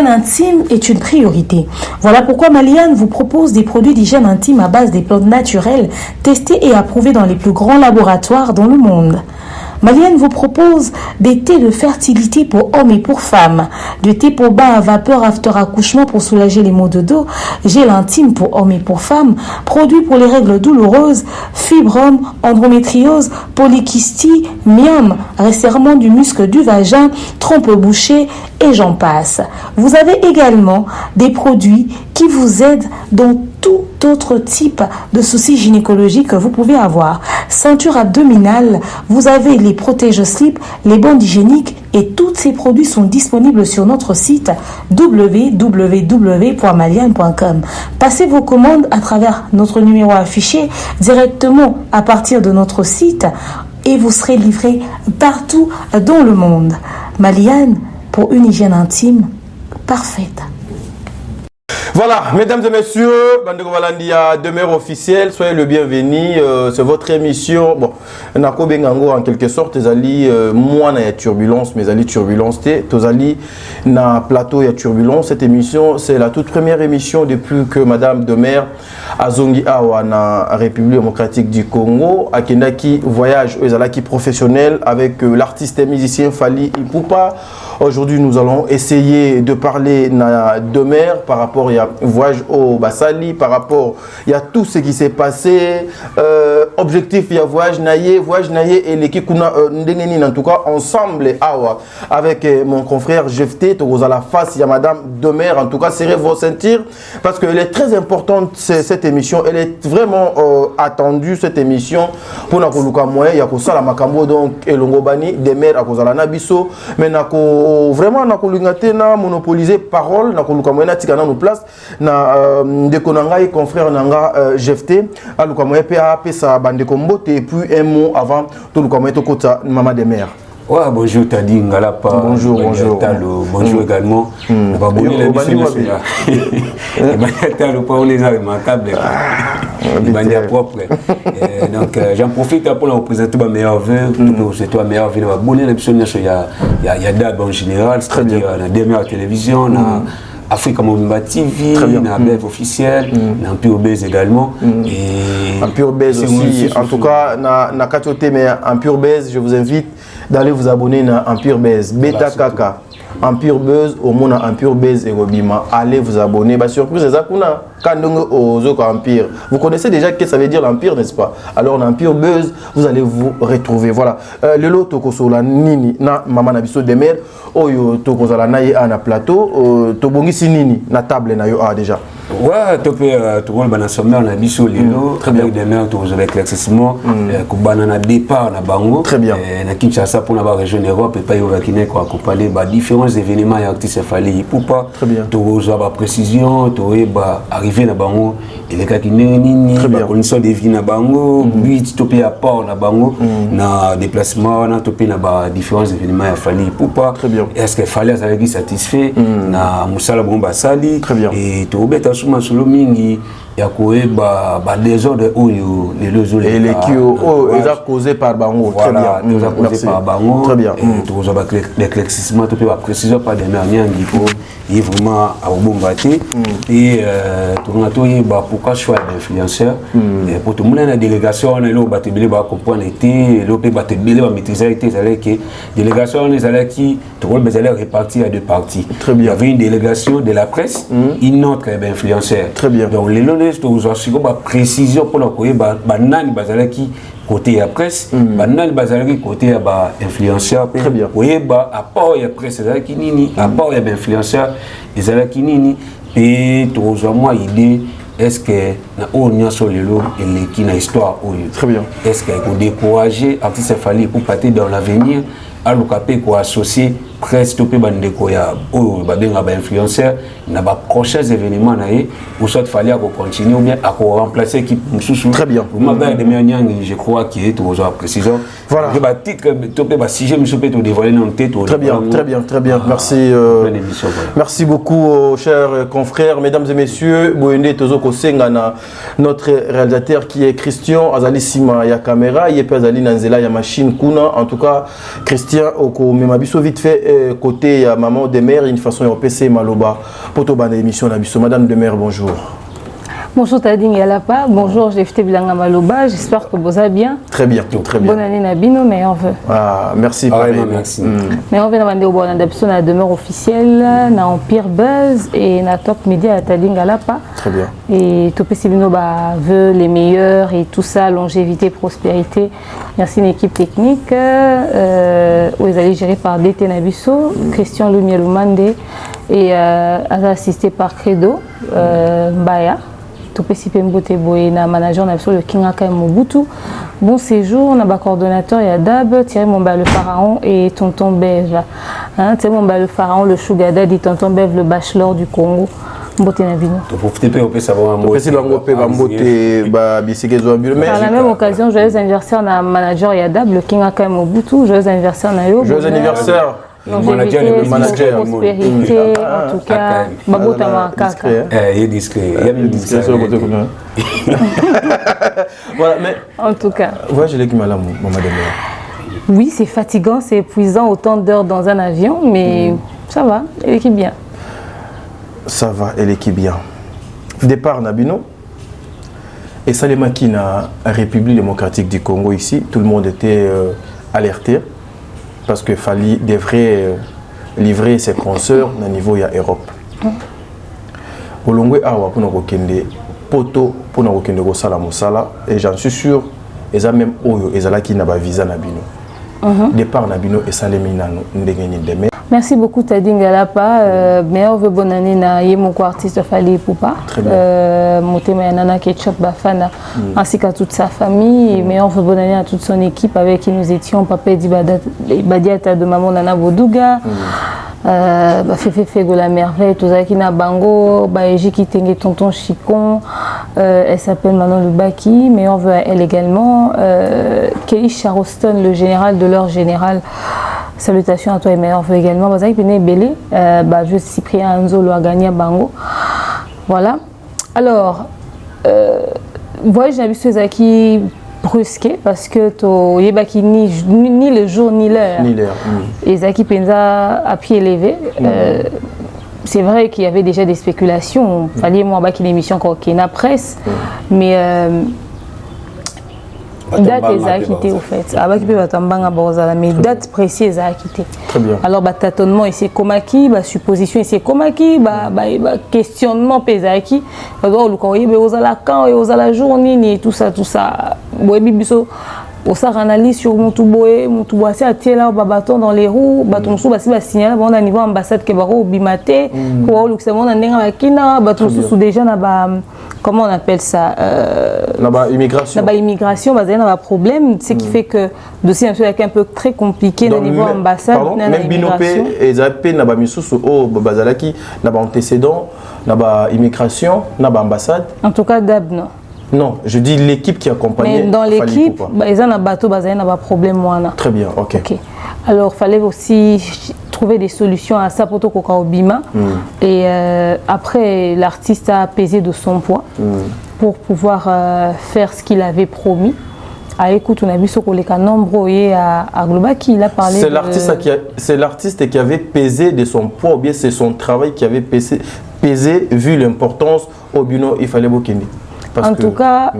l'hygiène intime est une priorité. Voilà pourquoi Maliane vous propose des produits d'hygiène intime à base des plantes naturelles testés et approuvés dans les plus grands laboratoires dans le monde. Maliane vous propose des thés de fertilité pour hommes et pour femmes, du thé pour bain à vapeur after accouchement pour soulager les maux de dos, gel intime pour hommes et pour femmes, produits pour les règles douloureuses, fibrome, endométriose, polykystie, myome, resserrement du muscle du vagin, trompe bouchée et j'en passe. Vous avez également des produits qui vous aident dans tout autre type de soucis gynécologiques que vous pouvez avoir. Ceinture abdominale, vous avez les protège-slip, les bandes hygiéniques et tous ces produits sont disponibles sur notre site www.maliane.com. Passez vos commandes à travers notre numéro affiché directement à partir de notre site et vous serez livré partout dans le monde. Maliane, pour une hygiène intime parfaite. Voilà, mesdames et messieurs, Bandeko Valandia, demeure officielle, soyez le bienvenu. C'est votre émission. Bon, Nako Bengango en quelque sorte, Tezali, moi, il y a turbulence, mais Ali turbulence, Tozali, na plateau, il y a turbulence. Cette émission, c'est la toute première émission depuis que Madame Demer Azongi Awa, na République démocratique du Congo, à Kendaki voyage aux Alaki professionnel avec l'artiste et musicien Fally Ipupa. Aujourd'hui, nous allons essayer de parler na Demer par rapport à voyage au Basali, par rapport il y a tout ce qui s'est passé, objectif il y a voyage naïe et l'équipe kuna ndengeni en tout cas ensemble awa avec mon confrère Jefté à la face il y a Madame Demer en tout cas serrez vos ceintures parce qu'elle est très importante cette émission, elle est vraiment attendue cette émission pour nakoluka moyen ya ko sala makambo donc elongo bani Demer à kozala na biso mais nako vraiment nakolingate na monopoliser parole nakoluka moyen na tikana no place na ndeko nanga et confrère nanga Jefté aluka moyen pe sa bandeko mbote et puis un mot avant tout luka moyen to kota Maman Demer. Ouais, bonjour Tadi Ngalapa. Bonjour, bonjour. Bonjour également. On va bonner la mission là. On les a remarquables. De manière propre. Donc j'en profite pour vous présenter ma meilleure vœu. C'est toi meilleure vœu. On va bonner la mission. Il y a DAB en général, c'est-à-dire la dernière télévision, Africa Mobimba TV, na BF officiel, na Empire Base également. Et Empire Base aussi. En tout cas, na Katote, mais Empire Base, je vous invite d'aller vous abonner à Empire Base. Beta Kaka. Empire Buzz, au monde Empire Buzz et Robima. Allez vous abonner. Bah, surprise, c'est ça qu'on a. Empire. Vous connaissez déjà ce que ça veut dire l'Empire, n'est-ce pas? Alors, l'Empire Buzz, vous allez vous retrouver. Voilà. Le lot, Tokosola Nini, na Maman Nabiso Demer, Oyo Tokosola Naye na plateau, Tobongisi Nini, na table na yo déjà. Ouais, tout le monde a sommaire na biso lelo, très bien des mères tous avec l'éclaircissement, kubana na départ na bango, très bien. Na Kinshasa pour la région Europe et pas yo vakine quoi parler ba différents événements et artistes Fally Ipupa. Très bien. To zo ba précision, to ba arriver na bango et les cas qui nini ba condition de vie na bango, but to pe apport na bango, na déplacement na to pe na ba différents événements à Fally Ipupa. Très bien. Est-ce que Fally a été satisfait na musala bomba sali et to beta suma solo mingi ya koeba ba désordre oyo les lozo et les qui ils a causé par bango. Très bien. Nous a causé par bango. Très bien. Tout ça ba l'éclaircissement to peut ba précision pas de dernier niveau il est vraiment à bombarder et tout na to ba pourquoi choix d'influenceur et pour tout le monde la délégation on est là ba te bele ba comprendre été là ba te bele ba maîtriser été ça que délégation les allait qui tout le monde allait répartir à deux parties. Très bien. Il y avait une délégation de la presse, une autre influenceur. Très bien. Donc les lones vous assurez ba précision pour la koye ba nani bazala qui côté la presse, ba nani bazala qui côté ba influenceur. Très bien. Koye ba apport ya presse bazala qui nini, apport ya influenceur bazala qui nini et tout ça moi idée est-ce que na onya sur le lot et qui na histoire très bien. Est-ce que vous décourager artiste Fally pour partir dans l'avenir à l'ocapé quoi associer presse topé bandeko ya o ba benga ba influenceur na ba prochains événements na ye ou soit Fally à continuer ou bien à remplacer équipe Moussou. Très bien. Ma belle de Mianyang je crois qu'il est aux précision. Voilà. Je ba titre topé ba sujet monsieur peut dévoiler dans tête. Très bien, très bien, très bien. Merci merci beaucoup chers confrères, mesdames et messieurs. Boyende Tozoko Sengana, notre réalisateur qui est Christian Azali Sima ya caméra, il est pas Azali Nanzela ya machine kuna. En tout cas, Christian Oko Memabiso vite fait côté maman de mère une façon de PC Maloba pour ton ban émission d'Abisso. Madame de mère, bonjour. Bonjour Tading Yalapa, bonjour Jefté Bilanga Maloba, j'espère que vous allez bien. Très bien, très bien. Bonne année Nabino, meilleurs vœux. Ah, merci. Merci. Mais on vient de voir une adaptation à la demeure officielle, na Empire Buzz et na Top Media à Tading Yalapa. Très bien. Et Topé Sibino veut les meilleurs et tout ça, longévité, prospérité. Merci une équipe technique où ils allaient gérer par DT Nabiso, Christian Lumielumande et assisté par Credo Mbaya. Topesi Pembote Boye, na manager na le Kingaka Mobutu. Bon séjour, na coordonnateur Yadab, Thierry Momba le pharaon et Tonton Bev. Hein, Thierry Momba le pharaon, le Sugar Daddy, Tonton Bev le bachelor du Congo. Mbote na bino. Par la même occasion, joyeux anniversaire na manager Yadab, le Kingaka Mobutu. Joyeux anniversaire na yo. Joyeux anniversaire. Le manager, prospérité, en tout cas, Babota Makaka. Il est discret. Il y a même discret. Voilà, mais. En tout cas. Ouais, je l'ai qui m'a la maman de mère. Oui, c'est fatigant, c'est épuisant, autant d'heures dans un avion, mais ça va, elle est bien. Ça va, elle est bien. Départ Nabino. Et Salema qui na République démocratique du Congo ici, tout le monde était alerté. Parce que Fali devrait livrer ses consoeurs au niveau de l'Europe. Olongwe awa pour nous kende poto pour nous kende ko sala musala et j'en suis sûr ils ont même oyo ezala ki na ba visa na bino. Départ na bino et salemi nano ndenge ni deme. Merci beaucoup Tading Yalapa. Meilleur vœu bonne année na yemoko artiste Fali Poupa. Motema ya Nana Ketchup Bafana ainsi qu'à toute sa famille. Et meilleur vœu bonne année à toute son équipe avec qui nous étions Papa Badiata de maman Nana Boduga. Fefe Gola Merveille, Tozaki na Bango, Baeji qui tengue Tonton Chicon. Elle s'appelle Manon Lubaki. Meilleur vœu à elle également. Kelly Charleston, le général de leur général. Salutations à toi et meilleurs vœux également. Bazaki Pene Belé, je Cyprien Anzolo a gagné à Bango. Voilà. Alors, voyage n'habite Zaki brusqué parce que to yebaki ni le jour ni l'heure. Ni l'heure. Et Zaki Penza à pied levé. C'est vrai qu'il y avait déjà des spéculations. Il fallait moi baki l'émission qui na presse, mais date est quitté au fait. Avec mais date précise à quitter. Très bien. Alors tâtonnement et c'est komaki, supposition et c'est komaki, questionnement pesaki. Alors le quand il y a la quand il y a la journée et tout ça. Boebi biso au ça analyse sur Moutouboé, Moutouboissé à Tiela bâton dans les roues, bâton sous bassi signaler bon à niveau ambassade que baro bimate pour le Luxembourg na ndenga kina bâton sous déjà na ba comment on appelle ça là-bas immigration. Là-bas immigration, bah, il y a un problème, ce qui fait que le dossier est un peu très compliqué au niveau ambassade. Pardon, même Binopé et Zapé n'a pas mis sous au Bazalaki, n'a pas antécédent, n'a pas immigration, n'a pas ambassade. En tout cas, d'ab non. Non, je dis l'équipe qui accompagnait. Mais dans l'équipe, ils ont un bateau, ils ont un problème. Très bien, ok. Alors, il fallait aussi trouver des solutions à ça pour Bima. Et après, l'artiste a pesé de son poids pour pouvoir faire ce qu'il avait promis. Ah, écoute, on a vu ce qu'on a nombreux à Globa qui il a parlé. C'est l'artiste qui avait pesé de son poids, ou bien c'est son travail qui avait pesé vu l'importance au Bino, il fallait Bokindi. En tout cas,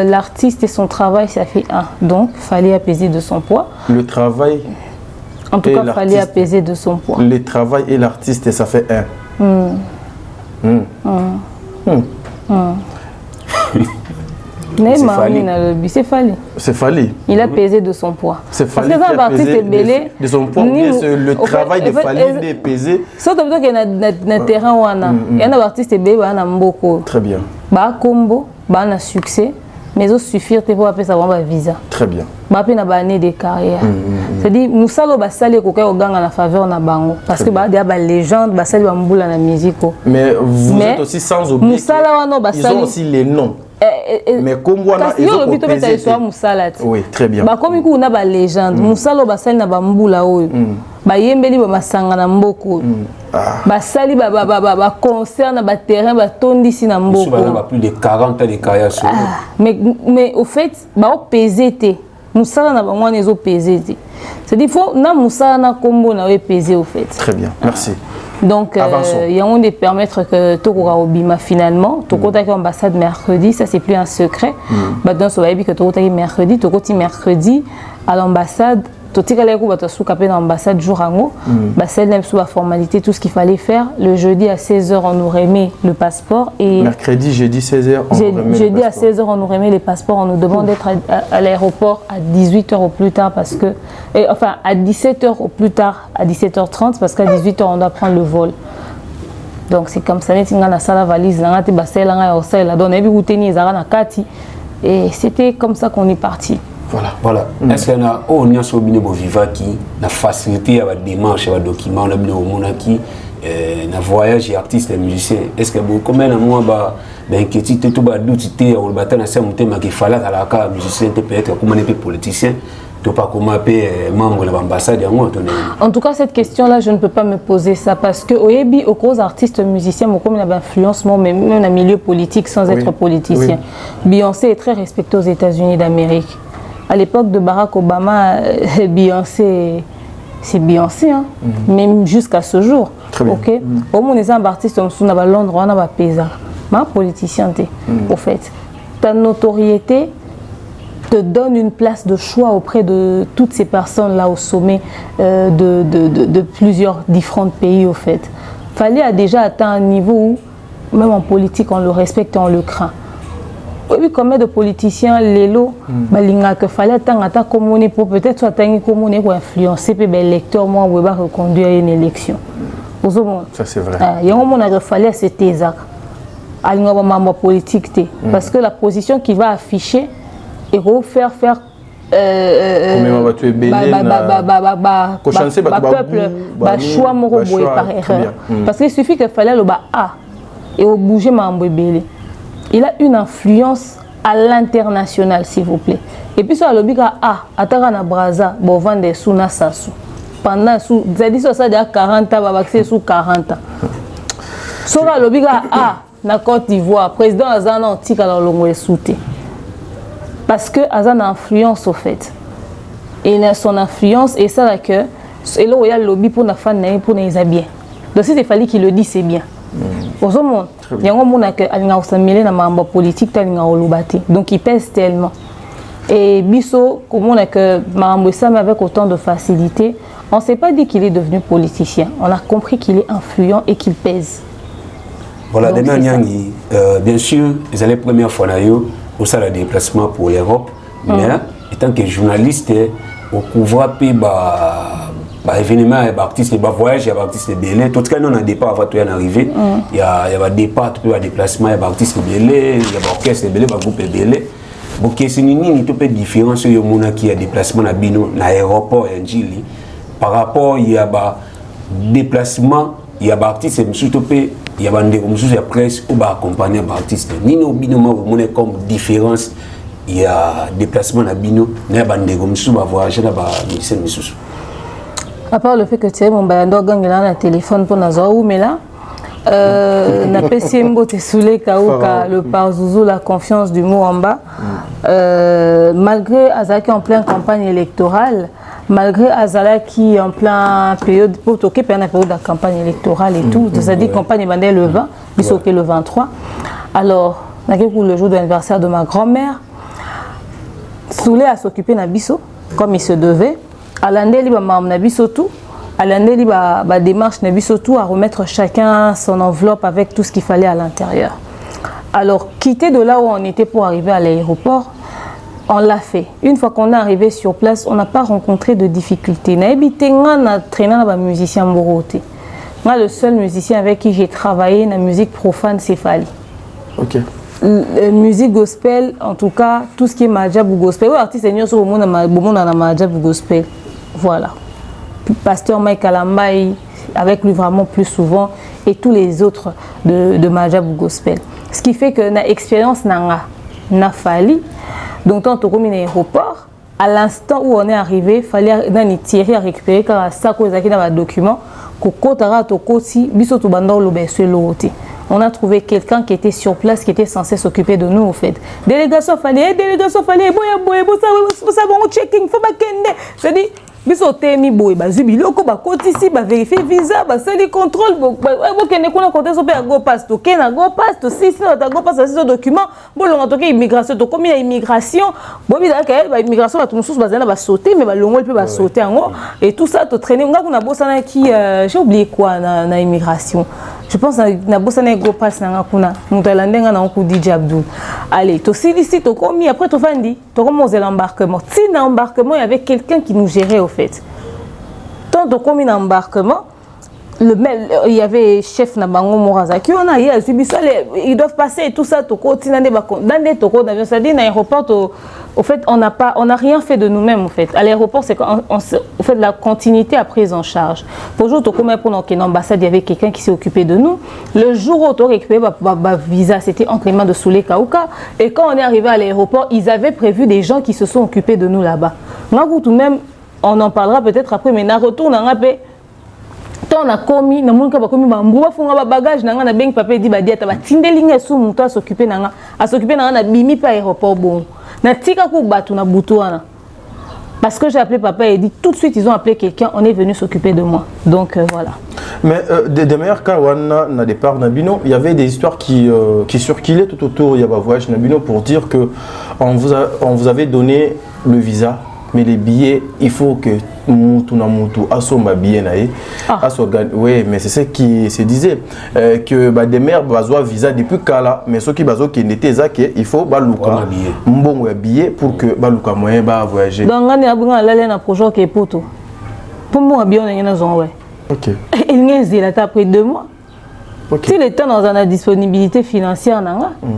l'artiste et son travail, ça fait un. Donc, il fallait apaiser de son poids. Le travail. En tout cas, il fallait apaiser de son poids. Le travail et l'artiste, ça fait un. C'est Fali. C'est Fali. Il a pesé de son poids. C'est Fali qui a pesé de son poids. Le travail de Fali est pesé. Sauf que il y a un terrain, il y a un artiste qui a beaucoup. Très bien. Bah combo, bah un succès, mais aussi suffire pour appeler ça un visa. Très bien. Bah appeler na année de carrière. C'est-à-dire nous salo ba sali ko ka oganga na faveur na bango parce que bah dia ba légende ba sali ba mbula na musique. Mais vous êtes aussi sans oublier. Ils ont aussi les noms. Mais comme voilà, ils ont pesé. Oui, très bien. Bah comme il y a ba légende, musalo ba sali na ba mbula oyo. Ba yembeli ba masanga na mboko. Ba sali ba concert na ba terrain ba tondisi na mboko. Ba plus de 40 ans de carrière sur. Mais au fait, ba pesé té. Musala na ba mwana ezo pesé té. C'est-à-dire faut na moussa na combo na peser au fait. Très bien, merci. Donc il y a de permettre que Tokora Obima finalement, Tokota qui ambassade mercredi, ça c'est plus un secret. Maintenant ça va être que Tokota mercredi, Tokoti mercredi à l'ambassade. Totika leko bato soukapé dans l'ambassade Jourango, celle même sous la formalité, tout ce qu'il fallait faire. Le jeudi à 16h, on nous remet le passeport. Et mercredi, jeudi 16h, on nous remet le passeport. Jeudi à 16h, on nous remet les passeports. On nous demande d'être à l'aéroport à 18h au plus tard parce que... enfin, à 17h au plus tard, à 17h30 parce qu'à 18h, on doit prendre le vol. Donc c'est comme ça, on a la valise, on a et c'était comme ça qu'on est parti. Voilà. Est-ce qu'il y a un sur Viva qui a facilité la démarche, les documents, le voyage et artistes et musiciens? Est-ce que combien de mois d'inquiétude, tout le doute, on va attendre qu'il fallait à la carte musicien, peut-être comme un politicien, tu pas comment membre de l'ambassade? En tout cas, cette question-là, je ne peux pas me poser ça parce que au cause artistes musiciens, comme il y a influence, même dans le milieu politique sans être politicien. Beyoncé est très respectée aux États-Unis d'Amérique. À l'époque de Barack Obama, Beyoncé, c'est Beyoncé, hein? Même jusqu'à ce jour. Ok. Au moins, les artistes sont à Londres, on a paysan. Ma politicien, au fait, ta notoriété te donne une place de choix auprès de toutes ces personnes-là au sommet de plusieurs différents pays, au fait. Fallait déjà atteindre un niveau où, même en politique, on le respecte et on le craint. Oui, combien de politiciens, l'élo, que fallait attendre pour peut-être soit pour influencer les électeurs, moi, ou reconduire une élection. Ça, c'est vrai. Il y a un moment où il fallait se taire. Il y a un membre politique. Parce que la position qu'il va afficher, il va faire choix par erreur. Parce qu'il suffit qu'il fallait le A et au bouger membre belé. Il a une influence à l'international, s'il vous plaît. Et puis, sur le biga Atara na Braza, bon, vendre des sous na sasu. Pendant sous, ça dit 40 ans, va sous 40 ans. Sur le biga na Côte d'Ivoire, président Azana antique alors le souté. Parce que Azana influence au fait. Et il a son influence et ça là que et là où il y a le lobby pour na fan pour les bien. Donc si il fallait qu'il le dise, c'est bien. Pour ce monde, il y a un monde qui a mêlé dans le politique, donc il pèse tellement. Et Bisso, comme on a que Marambouissam avec autant de facilité, on ne s'est pas dit qu'il est devenu politicien. On a compris qu'il est influent et qu'il pèse. Voilà, demain, bien sûr, ils allaient première fois au sein de déplacement pour l'Europe, mais étant que journaliste, on couvre événements, artistes, voyages, artistes belés. Tout cas, nous on a départ avant de arriver. Il y a départ, il y a déplacement, il y a artistes belés, il y a orchestre belé, il y a groupe belé. Donc c'est une différence sur le qui a déplacement à Bino, à l'aéroport et Njili. Par rapport, il y a déplacement, il y a artistes, il y a des presse ou accompagner artistes. Nino Bino, comme différence, il y a déplacement à Bino, il y a des voyages, il y a des musiciens. À part le fait que tu es mon balando gang là un téléphone pour Nazaou, mais là, na PCMbo te soulé kaouka le parzouzou la confiance du mot en bas. Malgré Azaki en pleine campagne électorale, malgré Azalaki en plein période pour toquer pendant la période de la campagne électorale et tout, c'est-à-dire campagne bandée le 20, puis le 23. Alors, pour le jour de l'anniversaire de ma grand-mère, Soulé a s'occupé na biso comme il se devait. À l'année, il y a démarche à remettre chacun son enveloppe avec tout ce qu'il fallait à l'intérieur. Alors, quitter de là où on était pour arriver à l'aéroport, on l'a fait. Une fois qu'on est arrivé sur place, on n'a pas rencontré de difficultés. On a traîné avec un musicien Moroté. Moi, le seul musicien avec qui j'ai travaillé dans la musique profane, c'est Fali. Ok. Musique gospel, en tout cas, tout ce qui est Majab ou gospel. Oui, artiste seigneur sur le monde dans Majab ou gospel. Voilà. Pasteur Mike Alambaï, avec lui vraiment plus souvent, et tous les autres de Majab ou gospel. Ce qui fait que notre expérience n'a fallu. Donc, quand on est à l'aéroport, à l'instant où on est arrivé, il fallait tirer à récupérer car ça cause dans le document. On a trouvé quelqu'un qui était sur place, qui était censé s'occuper de nous, au fait. Délégation fallait, checking, faut pas kende. C'est-à-dire, biso temi boy bazwi biloko bakotisi bavérifie visa basali contrôle bokende kuna côté so pe ya go pass toke na go pass to sisi na go pass asiso document bolonga toke immigration to komi ya immigration bobila ka ba immigration batu mususu bazana ba sauter mais balongoli pe ba sauter yango et tout ça to traîner nga kuna bosana qui j'ai oublié quoi na immigration je pense na bosana go pass na kuna mutalandenga na ku DJ Abdul allez to silisi to komi après to fandi to commencer l'embarquement si na embarquement il y avait quelqu'un qui nous gérait au fait. Tant comme un embarquement, il y avait chef Nabango Morazaki, on a eu subi ça, ils doivent passer et tout ça, dans des tokos d'avion, c'est-à-dire à l'aéroport, au fait, on n'a rien fait de nous-mêmes, au fait. À l'aéroport, c'est qu'en fait, la continuité a prise en charge. Pour jour, pendant qu'une ambassade, il y avait quelqu'un qui s'est occupé de nous. Le jour où on a récupéré ma visa, c'était entre les mains de Soulé Kaouka. Et quand on est arrivé à l'aéroport, ils avaient prévu des gens qui se sont occupés de nous là-bas. Moi, tout de même, on en parlera peut-être après, mais na retourne en rappel. Tant on a commis, na mulka ba commis ba mbuba funga ba bagage na nga na bank papier di ba diata ba tindelinga su muto a s'occuper na nga na bimi pa aéroport bon. Na tika ku batu na butuana. Parce que j'ai appelé papa et dit tout de suite ils ont appelé quelqu'un, on est venu s'occuper de moi. Donc voilà. Mais des meilleurs cas na départ Nabino, il y avait des histoires qui circulaient tout autour il y a un voyage Nabino pour dire que on vous avait donné le visa. Mais les billets, il faut que Moutou asomba billet nae. Oui, mais c'est ce qui se disait que des mères besoin visa depuis Kala, mais ceux qui besoin qui n'étaient zaké, il faut balouka mbongo ya billet pour que balouka moyen ba voyager. Donc on a besoin d'aller na projet qui est poto. Pour moi bien on a zon ouais. OK. Il n'y a pas après 2 mois. Okay. Si l'État dans une disponibilité financière,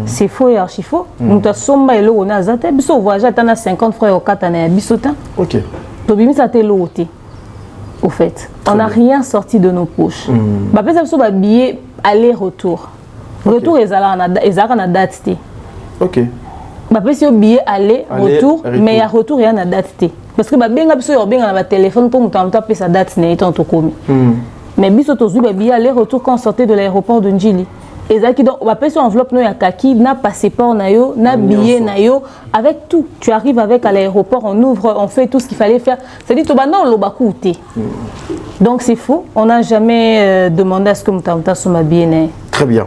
c'est faux et archi faux. Nous avons fait on a zaté, biso voyage à 50 francs au 4 années, bisotin. OK. To bimi ça té loté. Au fait, on n'a rien sorti de nos poches. Ba pesa biso ba billet aller-retour. Retour ezala na date té. OK. Ba pesa billet aller-retour, mais ya retour ya na date té. Parce que ba benga biso yo benga na ba téléphone pour mutu pesa date né tant to komi. Mais biso tozu ba billet aller-retour quand on sortait de l'aéroport de Njili. Et ça qui donc on va passer enveloppe no ya kaki na passeport na yo na billet na yo avec tout. Tu arrives avec à l'aéroport, on ouvre, on fait tout ce qu'il fallait faire. C'est dit to ba non lo ba coûté. Donc c'est faux, on n'a jamais demandé à ce que mutamta soma billet. Très bien.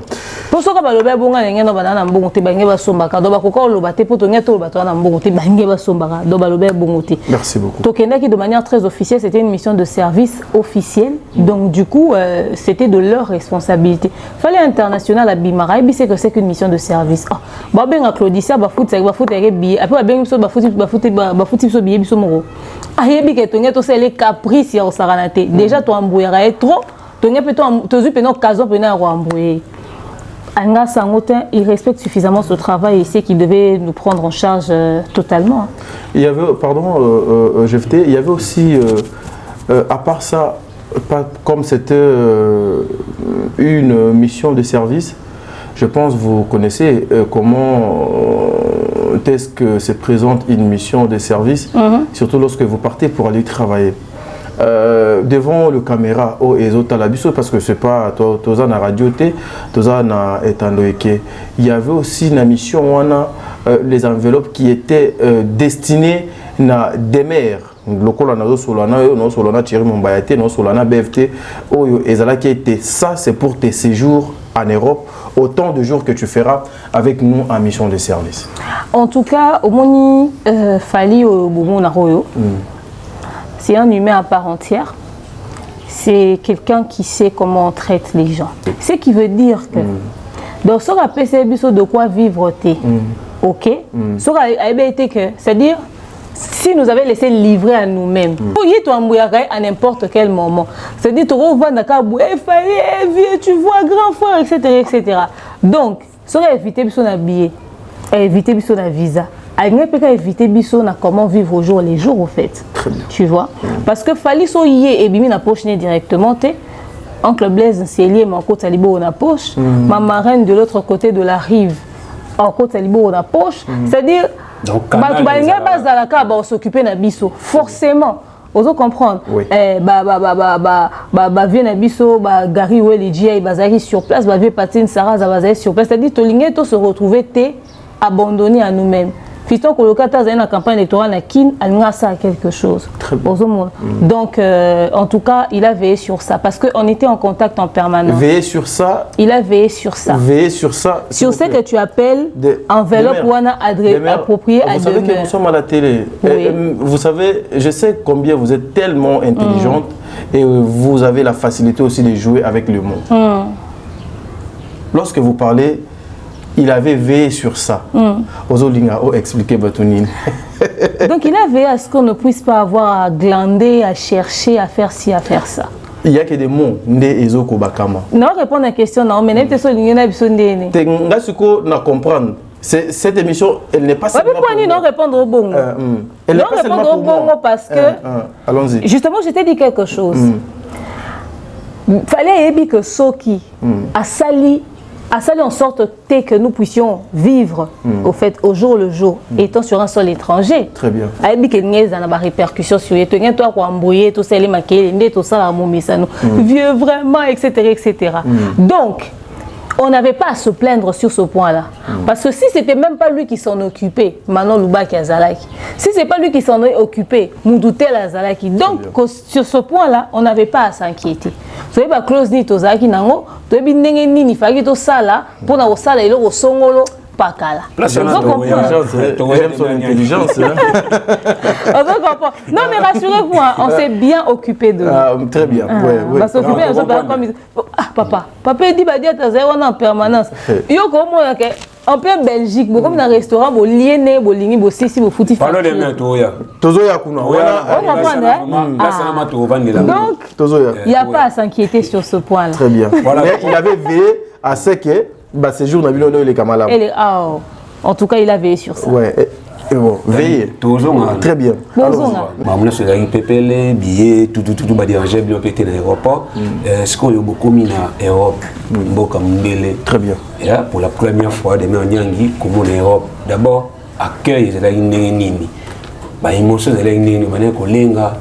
Pour ce que baloba bonga ngena banana mbongote bange basombaka do bakoko lo baté poto ngeto bato na mbongote bange basombaka do baloba bongote. Merci beaucoup. Tokenda qui de manière très officielle, c'était une mission de service officielle. Donc du coup, c'était de leur responsabilité. Fallait international à Bimara, et c'est que c'est qu'une mission de service. Ah, ba benga Claudicia ba foot avec billet. Après ba benga so ba foot so billet biso moro. Ah yebi ke tongeto c'est les caprices ya osaranate. Déjà to ambouera trop, tonge peut to zu peno kazo pena ro ambouer. Anga Sangotin, il respecte suffisamment ce travail et sait qu'il devait nous prendre en charge totalement. Il y avait, pardon, GFT, il y avait aussi, à part ça, pas comme c'était une mission de service, je pense que vous connaissez comment est-ce que se présente une mission de service, surtout lorsque vous partez pour aller travailler. Devant le caméra et les autres à la biso parce que c'est pas toza na radio té toza na etandoeke il y avait aussi une mission où on a les enveloppes qui étaient destinées na des mères lokola na solana no solana Thierry Mombayate no solana BFT oyo ezala qui était ça c'est pour tes séjours en Europe autant de jours que tu feras avec nous en mission de service. En tout cas au moni fali au boumou na royo. C'est un humain à part entière. C'est quelqu'un qui sait comment on traite les gens. Ce qui veut dire que dans ce rappel, c'est de quoi vivre. Ok. C'est-à-dire, si nous avions laissé livrer à nous-mêmes, à n'importe quel moment. C'est-à-dire, tu vois grand frère, etc., etc. Donc, ça va éviter son habillé, éviter son visa. Il peut éviter comment vivre au jour les jours au fait. Tu vois, parce que fallait soyer et bimi na poche directement té oncle Blaise c'est lié mon côté talibo na poche ma marraine de l'autre côté de la rive en côté talibo na poche c'est-à-dire bah tu balinga bazalaka ba s'occuper na biso forcément ozo comprendre vient na biso ba gari ou les GI bazaki sur place ba vie patine Sarah bazaki sur place c'est-à-dire to lingé to se retrouver té abandonné à nous-mêmes. Fiston Kolokata a une campagne électorale à Kin, elle a ça quelque chose. Très bien. Donc, en tout cas, il a veillé sur ça parce qu'on était en contact en permanence. Veiller sur ça. Il a veillé sur ça. Veiller sur ça. Sur ce que tu appelles enveloppe ou approprié à vous savez que nous sommes à la télé. Oui. Vous savez, je sais combien vous êtes tellement intelligente et vous avez la facilité aussi de jouer avec le mot. Lorsque vous parlez, il avait veillé sur ça. Ozolinga a expliqué Batunine. Donc il a veillé à ce qu'on ne puisse pas avoir à glander, à chercher, à faire ci, à faire ça. Il n'y a que des mots. Nde ezoko bakama. Non, répondre à la question, non, mais n'importe quoi, il y a besoin de Ngasuko na comprendre. Cette émission, elle n'est pas seulement pour moi. non répondre au bongo. Elle n'est non pas seulement répondre au pour bongo moi. parce que, allons-y. Justement, je t'ai dit quelque chose. Fallait ébi que Soki a sali en sorte que nous puissions vivre au fait au jour le jour, étant sur un sol étranger. Très bien. Ayebi que n'y a pas répercussions sur les trucs, toi quoi embrouiller, tout ça les maquiller, tout ça la momisa nous vieux vraiment, etc., etc. Donc on n'avait pas à se plaindre sur ce point-là. Parce que si c'était même pas lui qui s'en occupait, Manon Loubaki Azalaki, si c'est pas lui qui s'en est occupé, Moudoutel Azalaki, donc sur ce point-là, on n'avait pas à s'inquiéter. Vous savez, close ni tozaki nango, tu es bien ni fagi to sala, pour na osala ilo au songolo. Pas cala. J'aime son intelligence. Non, mais rassurez-vous, on s'est bien occupé de lui. Très bien. On va s'occuper de comme papa dit bah dire en permanence. Yo comment en plein Belgique, comme dans un restaurant, bo liéné, bo lingi, bo sisi, bo fouti. Parlons de mes toya. Tozoya kuna. Donc, il n'y a pas à s'inquiéter sur ce point-là. Très bien. Mais il avait veillé à ce que ces jours, on a vu les camarades. En tout cas, il a veillé sur ça. Ouais. Et bon, veillez. Très bien. On a fait des PPL, billets, tout, déranger, bien pété dans l'aéroport. Ce qu'on a beaucoup mis en Europe, beaucoup mbélé. Très bien. Et là, pour la première fois, des Nyangi, comme en Europe, d'abord, accueil, c'est la nini. Émotion, c'est la nini, on a kolenga.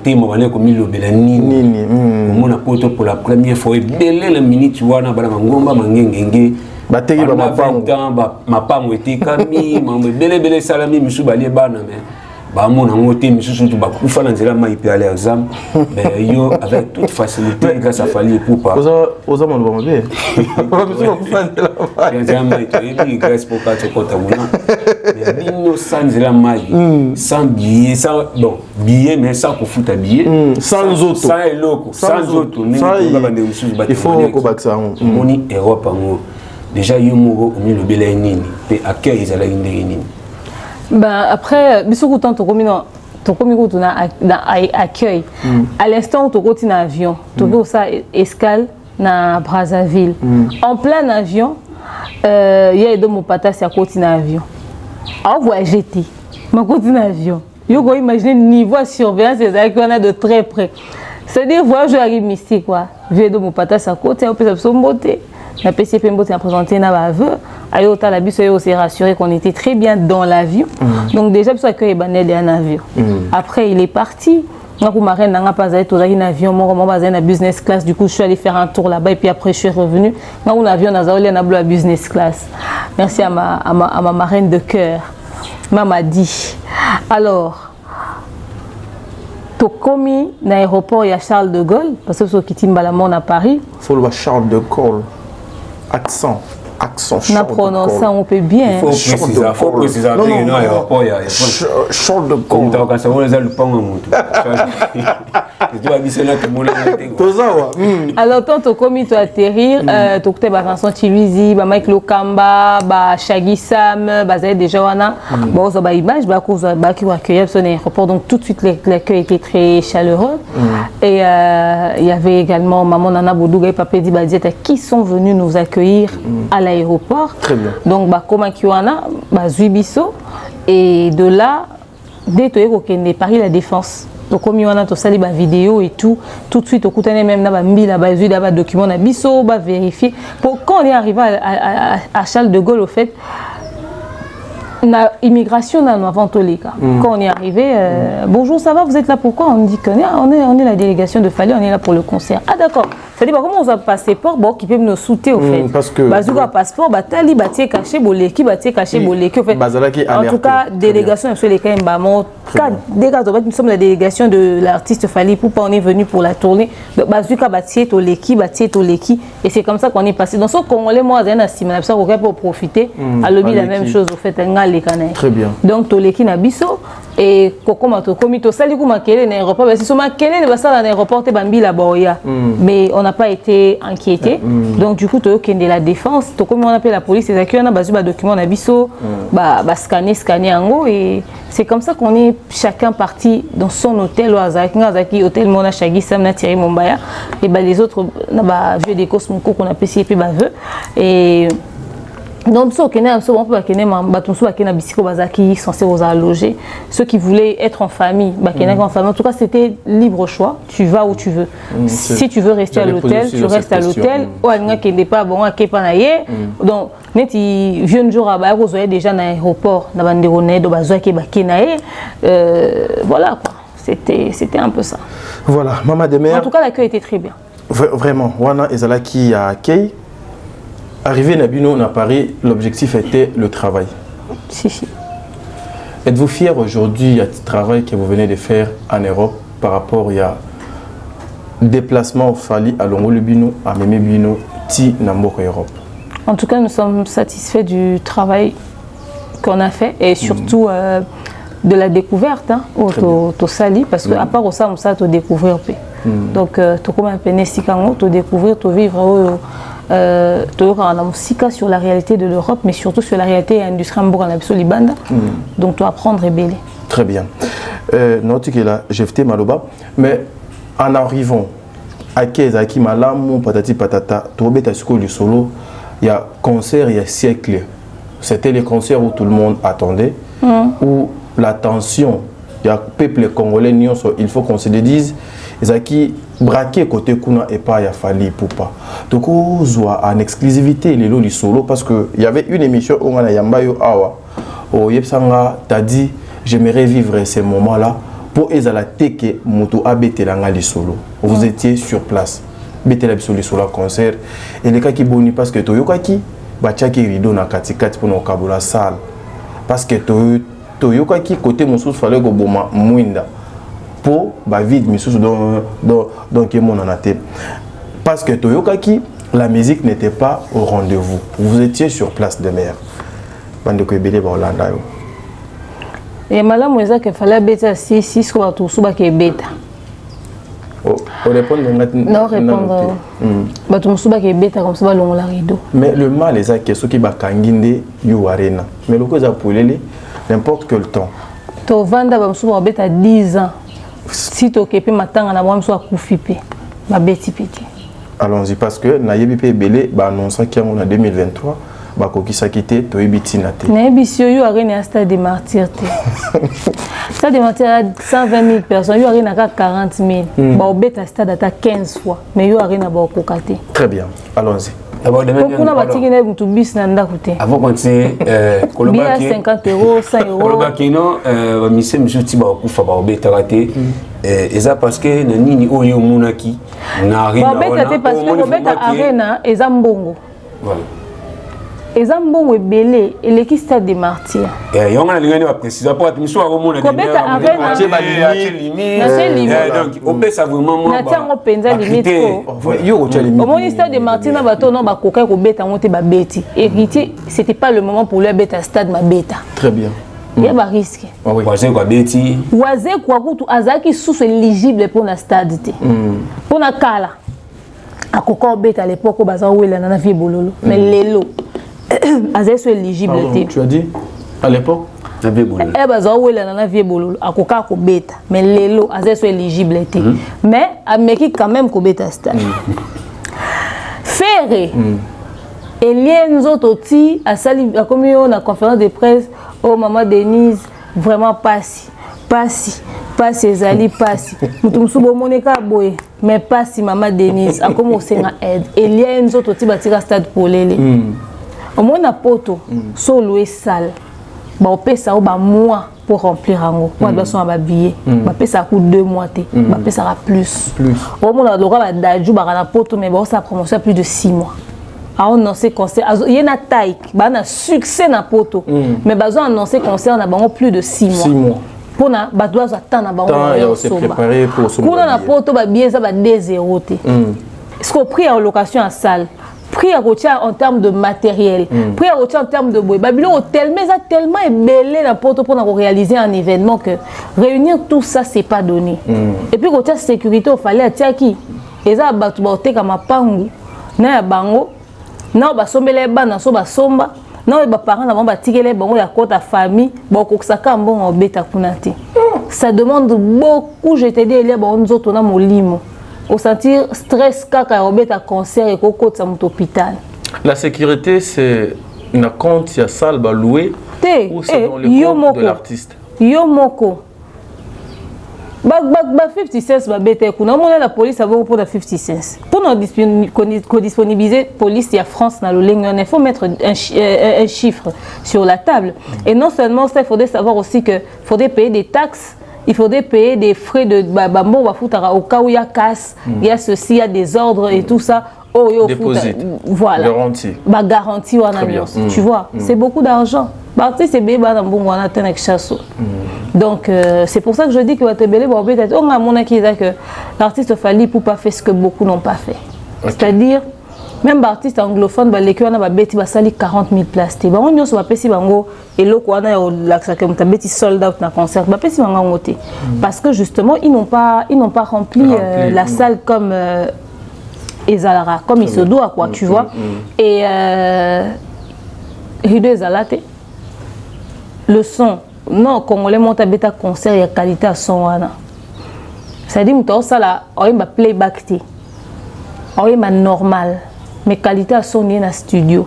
Témo bana ko milo bela nini mona poto pour la première fois belé la minute wana bana ngomba mangengenge bateki ba mapango etikami mambo belé salami misu balie bana mais ba mona ngote misu surtout ba kufa na nzela mai pe aller exam mais yo avec toute facilité grâce à Fally Ipupa oza mano ba mabe ba misu ba kufa nzela mai nzela mai et grâce pour pas te kota buna mais sans nzela mai sans billet sans bon billet mais sans ko futa billet sans auto sans eloko sans auto il faut ko baksa moni Europe ngo déjà yo mo au milieu bela nini pe accueil ezala nini. Ben après, bisous tant to commis na accueil. À l'instant où tu continues dans l'avion, tu fais ça escale na Brazzaville. En plein avion, il y a deux mon patas à côté dans l'avion. On voit jeter, mais côté dans l'avion. Vous pouvez imaginer le niveau de surveillance qu'on a de très près. C'est-à-dire voyage arrive mystique quoi. Vieux de mon patas à côté, on peut se beauté. La PCP a présenté un aveu. Ayota la bus s'est rassuré qu'on était très bien dans l'avion. Donc déjà pour ça que il banait un avion. Après il est parti. Moi pour ma reine n'a pas allé tout un avion. Moi basé na business class. Du coup je suis allé faire un tour là-bas et puis après je suis revenu. Moi un avion n'a allé na la business class. Merci à ma marraine de cœur. Maman dit. Alors commis dans l'aéroport il y a Charles de Gaulle parce que qui timbalamon à Paris. Faut le Charles de Gaulle. Accent. On a prononcé, on peut bien. Il faut préciser. Non, Charles de Gaulle. Alors, quand tu as commis, tu atterrir, tu as écouté Vincent Chiluizi, Mike Lokamba, Shaggy Sam, déjà, bon, ça va image, qui va accueillir son aéroport. Donc, tout de suite, l'accueil était très chaleureux. Et il y avait également Maman Nana Boudouga et Papé Dibadieta qui sont venus nous accueillir à l'aéroport. Très bien. Donc, Koma Kiwana, Zuibiso. Et de là, dès que tu es Paris La Défense. Donc, comme il y a une vidéo et tout de suite, on a même un document, on va vérifier. Quand on est arrivé à Charles de Gaulle, au fait, l'immigration avant tous les cas. Quand on est arrivé, bonjour, ça va, vous êtes là pourquoi? On dit qu'on est la délégation de Fally, on est là pour le concert. Ah d'accord, c'est-à-dire comment on a passeport bon qui peut nous soutenir au fait parce que bazuka passeport batali batie caché boleki batie caché boleki au fait en tout cas délégation sur les Kembamo dès que nous sommes la délégation de l'artiste Fally Ipupa, on est venu pour la tournée bazuka batie toleki et c'est comme ça qu'on est passé dans ce Congolais moi zana simana ça pour profiter à lobby la même chose au fait ngal très bien donc toleki na biso et kokoma to komito sali kuma kele na aéroport parce que soma kele ne basala na aéroport te bambi la boya mais on n'a pas été inquiété donc du coup to kende la défense to comme on appelle la police et on a bazu ba document na biso ba scanner ango et c'est comme ça qu'on est chacun parti dans son hôtel ou azaki hôtel Mona Chagi Sam na Thierry Mombaya et bah les autres na ba vieux des Cosmoko qu'on a payé puis ba vœu et donc ceux qui censés vous alloger, ceux qui voulaient être en famille, en tout cas c'était libre choix, tu vas où tu veux. Si tu veux rester à l'hôtel, tu restes à l'hôtel. Ou qui n'est pas bon, qui pas naïe. Donc neti vieux jour à Baïro, vous déjà dans l'aéroport, dans Banderoné, dans Bazoua qui naïe. Voilà quoi, c'était un peu ça. Voilà, Maman de Mère. En tout cas l'accueil était très bien. Vraiment, Wana Ezala qui a accueilli. Arrivé à Bino, à Paris, l'objectif était le travail. Si. Êtes-vous fier aujourd'hui du travail que vous venez de faire en Europe par rapport à déplacement au Fally à Longolo Bino, à Mémé Bino, Ti Namboko Europe? En tout cas, nous sommes satisfaits du travail qu'on a fait et surtout de la découverte au Sali parce qu'à part ça, on s'est découvrir. Donc, tu comme un peu tu découvrir, tu vivre. Sur la réalité de l'Europe, mais surtout sur la réalité industrielle en Libanda. Donc, tu vas apprendre et bêler. Très bien. J'ai fait Maloba, mais en arrivant à Kezaki, Malam, Patati Patata, Tourbe Tasco du solo, il y a concert il y a siècle. C'était les concerts où tout le monde attendait, où la tension, il y a peuple congolais, il faut qu'on se le dise. Zaki braqué côté Kuna et pas il a Fally Ipupa. Donc en exclusivité les lots solo parce que il y avait une émission où on a Yambayo Awa au Yepsanga t'a dit j'aimerais vivre ces moments-là pour ezala teke moto abetelanga li solo. Vous étiez sur place. Betela biso li solo concert et les cas qui boni parce que toyokaki bachaki rideau na katikati pour nos kabula salle parce que toyokaki côté mosusu fallait go boma mwinda pour ba vide misusu donc mon anaté parce que toyokaki la musique n'était pas au rendez-vous. Vous étiez sur place de mer. Bande ko ebele ba Hollanda yo. Et malamu eza que fallait beta si ko to suba ke beta. Oh, répondre non répondre. Ba to suba ke beta comme ça ba longola rideau. Mais le mal eza que ceux qui ba kanginde yo arena. Mais le ko za polele n'importe quel temps. To vanda ba suba beta 10 ans. Si tu occupes matanga na bwa mso akufipe ba beti piti. Allons-y parce que na yebi belé ba annonça qu'il y a en 2023 ba kokisa kité to yebiti na té. Na yebisio yo arena stade des martyrs té. Stade des martyrs 120 000 personnes, yo arena ka 40 000. Ba obeta stade ata 15 fois, mais yo arena ba kokate. Très bien. Allons-y. Avant quand c'est Colombia 50 €, 100 €. Colombia non, monsieur Tiba kufa ba obeta raté. Et ça parce que nani oyo munaki na arena. Ba obeta parce que obeta arena eza mbongo. Voilà. Eza mbongo ebele eleki stade des martyrs. Yonga lingani va préciser pour être mission au monde. Obeta arena donc opesa vraiment na tango penza limite yo ko limite. Au moins stade des martyrs na bato non ba koka ko beta ngote ba beti. Héritier, c'était pas le moment pour lui beta stade ma beta. Très bien. Il y a un risque. Waze kwa beti. Waze kwa kutu azaki sous éligible pour la stade té. Pour na kala. Akoko beta à l'époque au bazar où il en a vie bololo. Mais lelo azaki sous éligible té. Tu as dit à l'époque eh bazar où il en a vie bololo. Akoka ko beta. Mais lelo azaki sous éligible té. Mais ameki quand même ko beta stade. Ferré. Elienzo Toti a sali a commis une conférence de presse. Oh maman Denise, vraiment passi Zali passi. Mutumsubo moneka boye, mais passi maman Denise. A comme on s'en aide. Elienzo Toti batira stade pour l'élé. Au moins na poto, so loué salle. on paie ça au mois pour remplir un mois de son à billet on paie ça coûte 2 mois on paie ça plus au moment où on a d'ajou barana poto mais bon ça promotion plus de 6 mois on annoncer concert il y a une taille un succès na poto mais besoin annoncer concert na bango plus de 6 mois pour na ba doit attendre na bango on s'est préparé pour ce pour na poto ba billet ça ba 2-0 est-ce qu'on prie en location à salle prix à retien en termes de matériel, prix à retien en termes de bois. Babylone tellement ébellé dans pour réaliser un événement que réunir tout ça c'est pas donné. Et puis côté sécurité il fallait tiens qui et ça batu baote comme pangu na bango na ba sombele bana so ba somba na ba parents na ba tikele bango ya kota famille ba kokisaka mbongo beta kunati. Ça demande beaucoup, je t'ai dit il y a bon nzoto na molimo. Au sentir stress kaka robeta concert et koko de hôpital. La sécurité c'est une compte ya salle ba louer ou c'est dans le compte de l'artiste. Yo moko. Ba 50 cents ba bete kuna mona la police a pour la 50 cents. Pour nous disponibiliser police ya France na loleng il faut mettre un chiffre sur la table et non seulement ça il faudrait savoir aussi que faudrait payer des taxes. Il faudrait payer des frais de bon au cas où il y a casse, il y a ceci, il y a des ordres et tout ça. Déposit. Voilà. Garantie. Garantie ou tu vois, c'est beaucoup d'argent. C'est bébé dans bon on a avec chasso. Donc c'est pour ça que je dis que on a mon acquis que l'artiste Fally Ipupa fait ce que beaucoup n'ont pas fait. C'est-à-dire même artiste anglophone l'équipe on a beti basali 40 000 places te bango nyonso bapesi bango eloko wana ya laksa ke mutabeti sold out na concert bapesi bango ngote parce que justement ils n'ont pas rempli la salle comme Ezalara comme il se doit quoi tu vois et rideau Ezalate le son non congolais monta beta concert il y a qualité à son wana ça dit muto ça là oyemba playback te oyemba normal mais qualité à son na studio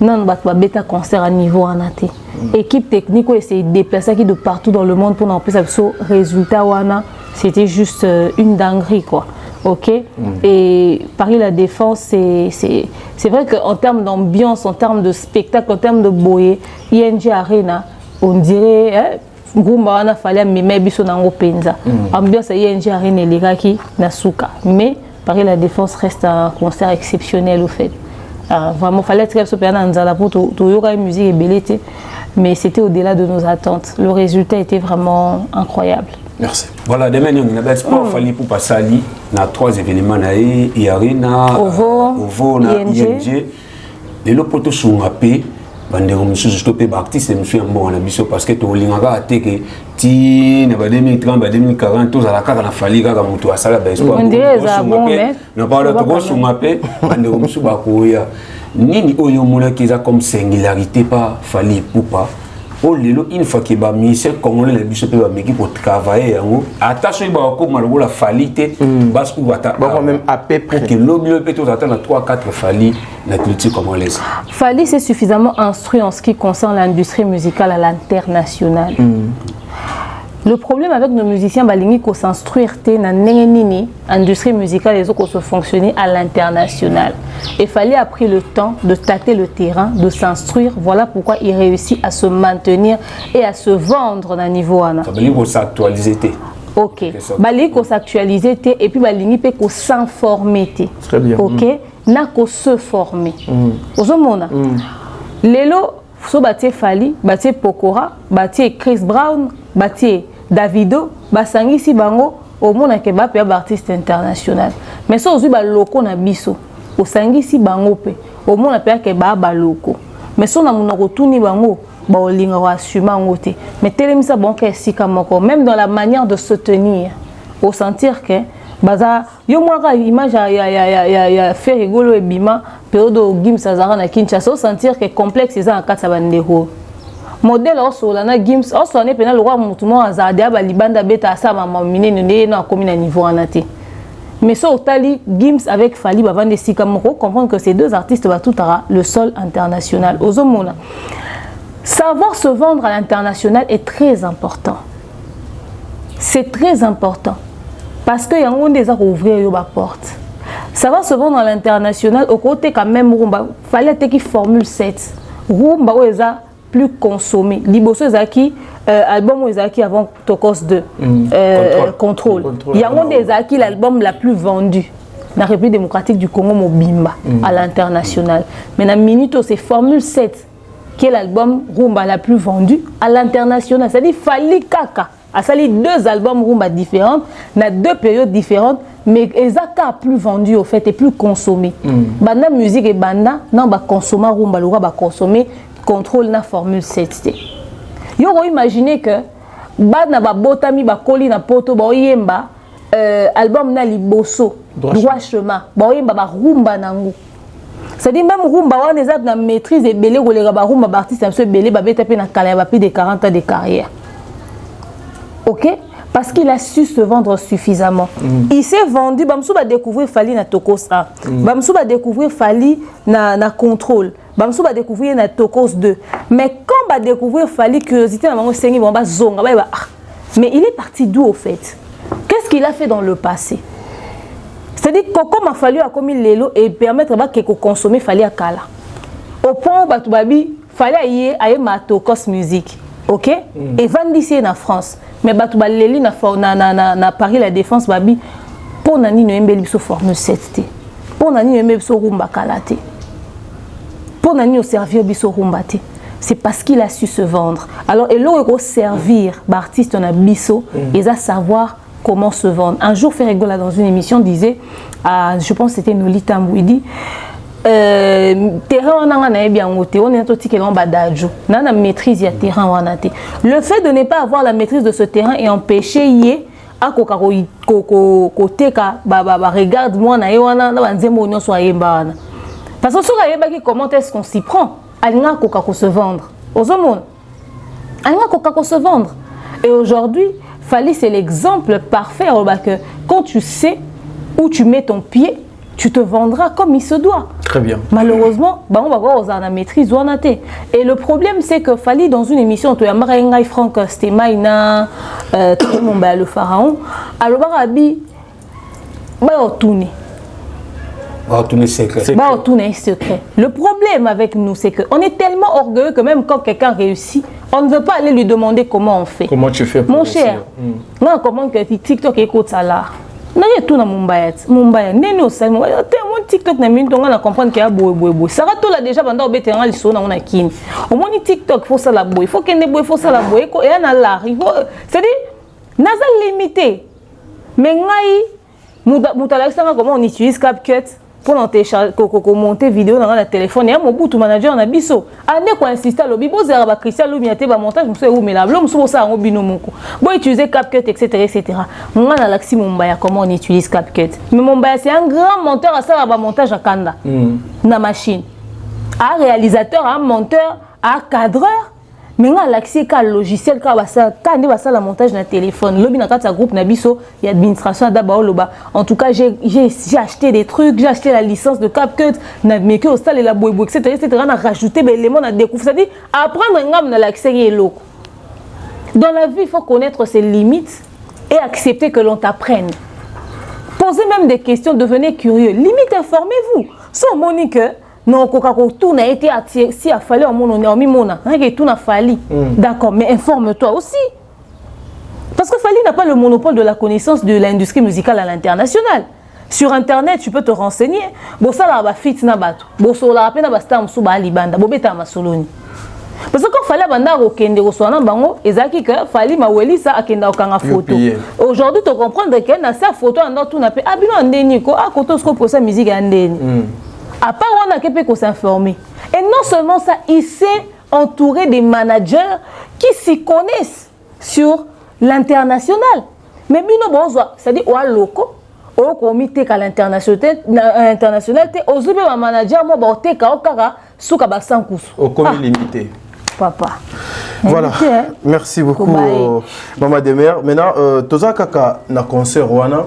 non bah bêta concert à niveau en athée équipe technique où essayer de déplacer qui de partout dans le monde pour en plus ce résultat wana c'était juste une dinguerie quoi ok et Paris la Défense c'est vrai que en termes d'ambiance en termes de spectacle en termes de boyer ING Arena on dirait Gumba wana fallait mais biso nango penza ambiance ING Arena elikaki na suka mais Paris la Défense reste un concert exceptionnel au fait. Vraiment, il fallait être super dans pour tout musique et bellité, mais c'était au-delà de nos attentes. Le résultat était vraiment incroyable. Merci. Voilà, demain on a pas Fally Ipupa sali na 3 événements na Arena, Ovo na ING. Les lopoto sont appelés bandeko misusu stopé ba artiste monsieur mbo na biso parce que to lingaka ateke ti na ba 2030 ba 2040 to zala kaka na Fally kaka mutu asala ba espoir na ba to ko sungape bandeko misusu ba koya nini oyo mona kiza comme singularité pa Fally Ipupa o lelo une fois que ba ministère congolais la biso pe ba meki pour travailler yango attention ba ko maloko la Fally te parce que ba même à peu près que l'objet peut tout attendre 3-4 Fally la culture congolaise. Fally s'est suffisamment instruit en ce qui concerne l'industrie musicale à l'international. Le problème avec nos musiciens balingi ko s'instruire té na nini industrie musicale les autres se fonctionner à l'international. Et Fally a pris le temps de tâter le terrain, de s'instruire. Voilà pourquoi il réussit à se maintenir et à se vendre à niveau ana. Ça veut dire qu'on s'actualiser. OK. Balingi ko s'actualiser et puis balingi pe ko s'informer. Très bien. OK. Na ko se former. Ozomona. Lelo so batie Fally, batie Pokora, batie Chris Brown, batie Davido, basangisi bango au monde ke ba pe artiste international. Mais so ozu ba loko na biso, osangisi bango pe au monde pe ke ba loko. Mais so na munako tuni bango ba olinga wa assuma ngote. Mais telemisa banko esika moko même dans la manière de se tenir, au sentir que baza yo mwaka image ya fait rigolo et bima période Gims Azara na Kinshasa au sentir que complexe ça en katsa bandeko modèle oso la na Gims oso ne pena le roi mutumo azade ba libanda beta sa mama minene ne na komi na niveau anate mais so tali Gims avec Fally ba vande sika moko comprendre que ces deux artistes ba tout ara le sol international ozomona savoir se vendre à l'international est très important, c'est très important. Parce que y a un des à ouvrir la porte. Ça va se vendre à l'international au côté quand même rumba. Fallait que formule 7. Rumba ou eza plus consommés. Liboso Zaki, album Zaki avant Tokos 2, Contrôle. Il y a un des Zaki, l'album la plus vendu. La République démocratique du Congo Mobimba à l'international. Mais dans Minuto, c'est Formule 7 qui est l'album Rumba la plus vendu à l'international. C'est-à-dire Fali Kaka a sali 2 albums Rumba différents, dans 2 périodes différentes, mais Ezaka plus vendu au fait et plus consommé. Banda musique et banda, non ba consommer Rumba, le ba consommer Contrôle na Formule 7. Yo imaginer que banda ba botami ba koli na poto ba yemba album na liboso droit chemin ba yemba ba Rumba nango. C'est-à-dire même Rumba on est na maîtrise et belé golera ba Rumba ba artiste un belé ba beta pe na kala ba plus de 40 ans de carrière. OK? Parce qu'il a su se vendre suffisamment. Il s'est vendu, Bamsou va découvrir Fali na Tokos 1. Bamsou va découvrir Fali na Contrôle. Bamsou va découvrir na Tokos 2. Mais quand va découvrir Fali curiosité na mango sengi bon ba zonga ba mais il est parti d'où au fait? Qu'est-ce qu'il a fait dans le passé? C'est-à-dire Coco m'a fallu à comme lelo et permettre ba que consommer Fali à Kala. Au point où batu babi Fali aye ma Tokos musique. OK? Et vendissé na France. Mais batu baleli na Paris la Défense babi pour nani no embeli biso Formule 7. Pour nani no embeli biso Rumba Kalate. Pour nani no servir biso Rumba te. C'est parce qu'il a su se vendre. Alors et l'autre servir artiste na biso et à savoir comment se vendre. Un jour Ferregola dans une émission disait je pense que c'était Nolita Mbouidi terrain on a bien noté on est tout qui badaju na maîtrise ya terrain wanate. Le fait de ne pas avoir la maîtrise de ce terrain et empêcher yé a côté ka regarde moi na wana na banzemo nyo so yemba wana parce que sur yeba qui comment est-ce qu'on s'y prend alinga ko se vendre aux hommes alinga ko se vendre et aujourd'hui Fali c'est l'exemple parfait que quand tu sais où tu mets ton pied tu te vendras comme il se doit. Très bien. Malheureusement, on va voir la maîtrise ou et le problème c'est que Fali dans une émission tu as Franck Stemaina le pharaon alors Barabi tourner secret. Le problème avec nous c'est que on est tellement orgueilleux que même quand quelqu'un réussit, on ne veut pas aller lui demander comment on fait. Comment tu fais pour mon cher. Non, comment que TikTok écoute ça là. Na tout na Mumbai neno salmo te mon TikTok na minute on a comprendre qu'il y a boy ça rato là déjà pendant bétéran liso na on a kini au moins TikTok faut ça la boy faut qu'il ne boy faut ça la boy et on a là c'est dit naza limité mais ngai mutala comment on utilise CapCut pour monter vidéo dans le téléphone. Il y a mon bout manager na biso. Ane ko insister lo bibo zera ba Christian lo miate ba montage mso ou mais la lo mso ça en bino moko. Bo utiliser CapCut etc. Moi na Laxi Mumbaya comment on utilise CapCut. Mais Mumbaya c'est un grand monteur à ça ba montage à kanda. Na machine. Un réalisateur, un monteur, un cadreur. Mais nga Laxi ka logiciel ka ba ça kande ba ça la montage na téléphone. Lobi na kata groupe na biso, il y a administration d'abord loba. En tout cas, j'ai acheté des trucs, j'ai acheté la licence de CapCut, na make au style la boybo etc. On a rajouté des éléments, on a découvert, c'est-à-dire apprendre ngam na l'accès est loco. Dans la vie, il faut connaître ses limites et accepter que l'on t'apprenne. Posez même des questions, devenez curieux. Limite, informez-vous. Sans Monique non, tout n'a été attiré. Si il fallait on mi mona, tout n'a fallu. D'accord, mais informe-toi aussi. Parce que Fali n'a pas le monopole de la connaissance de l'industrie musicale à l'international. Sur internet, tu peux te renseigner. Bon ça là ba fit na bato. Bon so la pena ba star musu ba libanda, bo beta masoloni. Parce que quand Fali banda ko kende ko sona bango, ezaki que Fali maweli ça akenda okanga photo. Aujourd'hui, tu comprends que na sa photo ando tout na pe abino ndeni ko akoto sko pour sa musique ndeni. À part on a quelqu'un qui s'informer. Et non seulement ça, il s'est entouré des managers qui s'y connaissent sur l'international. Mais bino bonzo, c'est-à-dire au loco, au comité à l'international, aux autres managers moi boté ka okara souka ba sankus. Au comité limité. Papa. Voilà. Merci beaucoup, Maman Demer. Maintenant, Toza Kaka na concert Wana.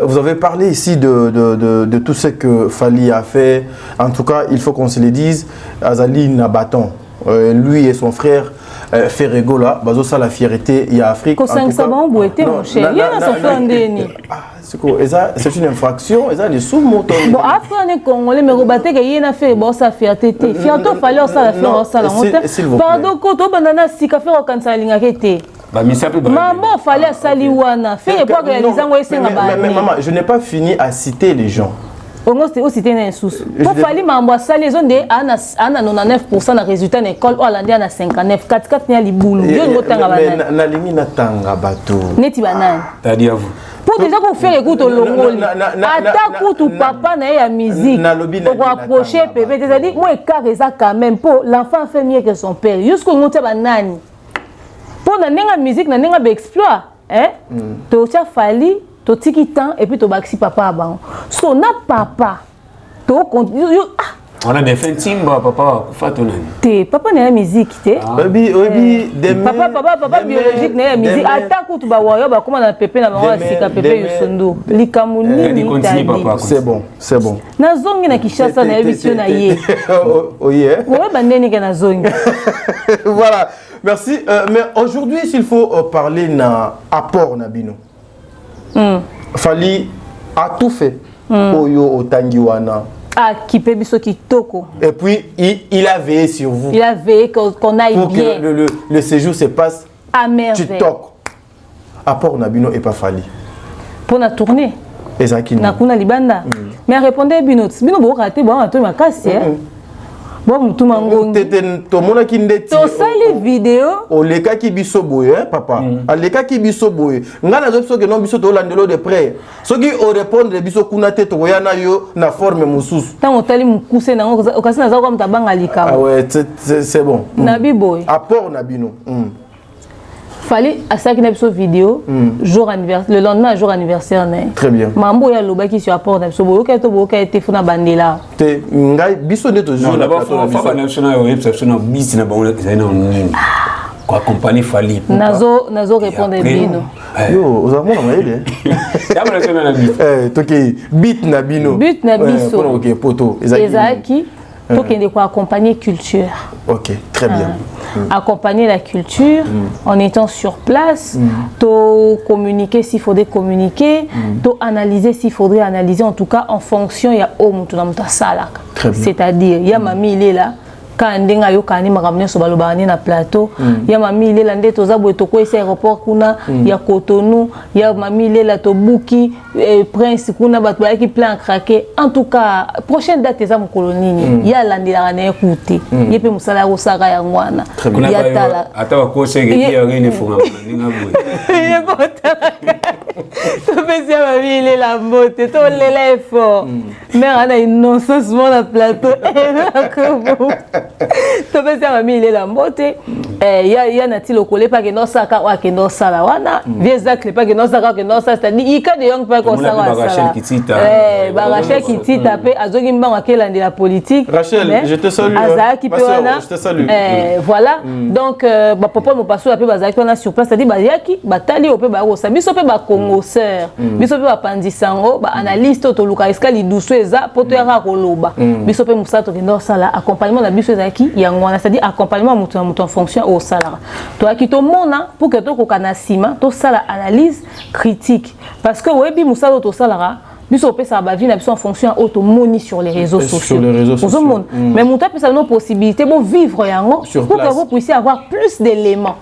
Vous avez parlé ici de tout ce que Fali a fait. En tout cas, il faut qu'on se le dise. Azali Nabaton, lui et son frère Ferregola, bazo ça la fierté, il y a Afrique. Ko 500 mon cher. Il y a son frère Ndeni. c'est une infraction, et ça des sous-motos. Bon, après on est congolais, mais rebatté qu'il y a fait, bon, ça fait tété. Fianto fallait ça la faire, ça la monter. Pardon, quand on banana si café au kansa linga kete. Maman fallait saliwana. Fait pas que les gens essaient de mais maman, je n'ai pas fini à citer les gens. On a cité un sous. Pour fallait maman ça les zones de ana 99% de résultats d'école ou à 59 44 ni ali boulou. Yo ngotanga banana. Na lingi na tanga bato. Neti banana. Tadi à vous. Pour déjà qu'on fait écoute au longoli. Attaque tout papa na ya musique. Pour approcher bébé, c'est-à-dire moi carré ça quand même pour l'enfant fait mieux que son père. Jusqu'au ngote banani. Pour na nenga musique na nenga exploit, hein? To cha fali, to tiki temps et puis to baxi papa avant. So na papa. To on a des fins timba papa fatona. Te papa na musique te. Obi papa biologique na musique attaque tout ba wayo ba comment na pépé na mama sika pépé yusundo. Likamuni c'est bon. Na zongi na Kishasa na émission na ye. Oui. Ouais bandeni ke na zongi. Voilà. Merci. Mais aujourd'hui, s'il faut parler d'un apport Nabino, Fali a tout fait. Oyo Otangiwana. Ah, qui peut biso kitoko. Et puis, il a veillé sur vous. Il a veillé qu'on aille pour bien. Pour que le séjour se passe à merveille. Tu toques. Apport Nabino et pas Fali. Pour la tournée. Exactement. Nakuna Libanda. Mais répondez Bino. Bino bo raté bon to ma casse. Bon tout mango. To mona ki ndeti. To sali vidéo. O leka ki biso boye papa. A leka ki biso boye. Nga na zo que non biso to landelo de près. Soki o répondre biso kuna te to yana yo na forme mususu. Tant o tali mukuse na okasi na za kwa mtabanga likama. Ah ouais, c'est bon. Nabi boy. Apport Nabino. Fallait à ça qu'il y a une vidéo jour anniversaire le lendemain jour anniversaire très bien mambo ya loba qui sur apport na so boka to boka été funa bandela te ngai biso ne to jour la fa national exception bis na bango za na nini kwa compagnie Fali nazo répondre bino yo ozamona maile ya bana sona na bis toki bit na bino biso OK poto ezaki to kende kwa accompagner culture. OK, très bien. Accompagner la culture en étant sur place, to communiquer s'il faudrait communiquer, to analyser s'il faudrait analyser, en tout cas en fonction il y a c'est-à-dire il y a mamie il est là quand ndenga yo kani makamne so balobani na plateau ya mami il est là ndeto za boye to ko ese aéroport kuna ya Cotonou ya mami il est là to buki prince kuna bato ba ki plan craquer en tout cas prochaine date za mkolonini ya landela na écouter yepe musala ko saka ya ngwana ya tala ata ko sege ya ngene funga ninga boye ye bota to pesi ya mami il est là mbote to lela effort mère ana innocence mon na plateau to pesi ya mami il est là mbote ya nati lokole pa ke no saka wa ke no sala wana vieux pas que non saka ke no sala c'est-à-dire ika de young pa ko sala ba Rachel Kitita pe azoki mbanga ke lande la politique Rachel je te salue azaki pe wana je te salue voilà donc ba papa mo passo pe bazaki wana sur place c'est-à-dire ba yaki batali o pe ba ko sa biso pe ba Congo sœur biso pe ba pandisango ba analyste to luka iskali duso eza poto ya ko loba biso pe musato ke no sala accompagnement na biso ezaki yangwana c'est-à-dire accompagnement mutu en fonction au salaire toi qui to mona pour que to ko kanasima to sala analyse critique parce que webi musato to salara biso pe ça ba vie na biso en fonction automoni sur les réseaux sociaux mais muta pe ça nos possibilités pour vivre yango pour que vous puissiez avoir plus d'éléments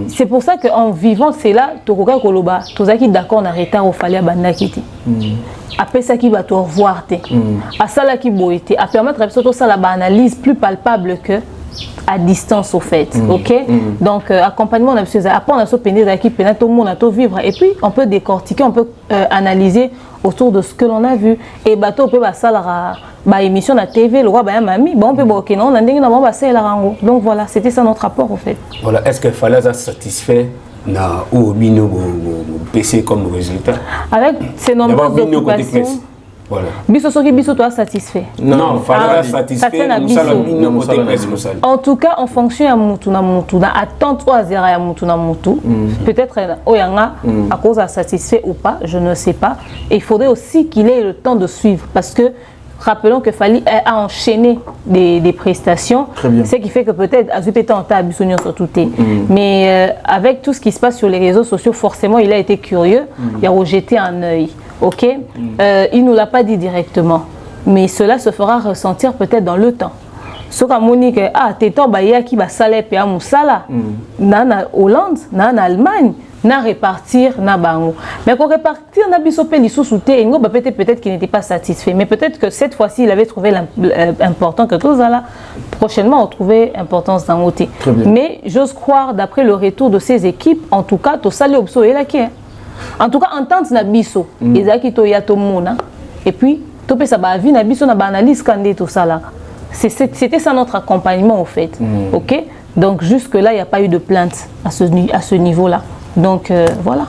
c'est pour ça que en vivant c'est là to ko koloba tozaki d'accord na retard au fallait banda kiti après ça qui va te revoir te à ça là qui boité à permettre surtout ça la analyse plus palpable que à distance au fait OK donc accompagnement on a besoin après on a so peine qui peine tout le monde a tout vivre et puis on peut décortiquer on peut analyser autour de ce que l'on a vu et bateau peut ba salara ba émission na TV le roi ba mami bon peut OK non on a ndingi na ba ça la rango donc voilà c'était ça notre rapport au fait voilà est-ce que fallait ça satisfait na au bino PC comme résultat avec ces nombreuses occupations. Voilà. Biso soki biso toi satisfait. Non, fallait satisfait. En tout cas, en fonction à mutu na attente 3 heures à mutu na mutu. Peut-être oyanga à cause à satisfait ou pas, je ne sais pas. Et il faudrait aussi qu'il ait le temps de suivre parce que rappelons que Fally a enchaîné des prestations. Ce qui fait que peut-être Azupeta en t'a sur tout. Mais avec tout ce qui se passe sur les réseaux sociaux, forcément, il a été curieux. Il a rejeté un œil. Ok, il ne nous l'a pas dit directement. Mais cela se fera ressentir peut-être dans le temps. Ce que Monique, t'es qui va saler puis à Moussala, na Hollande, na Allemagne, na répartir na bango. Mais pour répartir na bisopé li sous-souté, peut-être qu'il n'était pas satisfait. Mais peut-être que cette fois-ci, il avait trouvé l'important que tout ça là. Prochainement, on trouvait importance dans l'autre. Mais j'ose croire, d'après le retour de ces équipes, en tout cas, tout ça li obso et là qui. En tout cas, entente na biso, ezaki to ya to mona. Et puis, topé ça ba vie na biso na ba analyse kandé tout ça là. C'était ça notre accompagnement au fait. Ok, donc jusque-là, il n'y a pas eu de plainte à ce niveau-là. Donc voilà.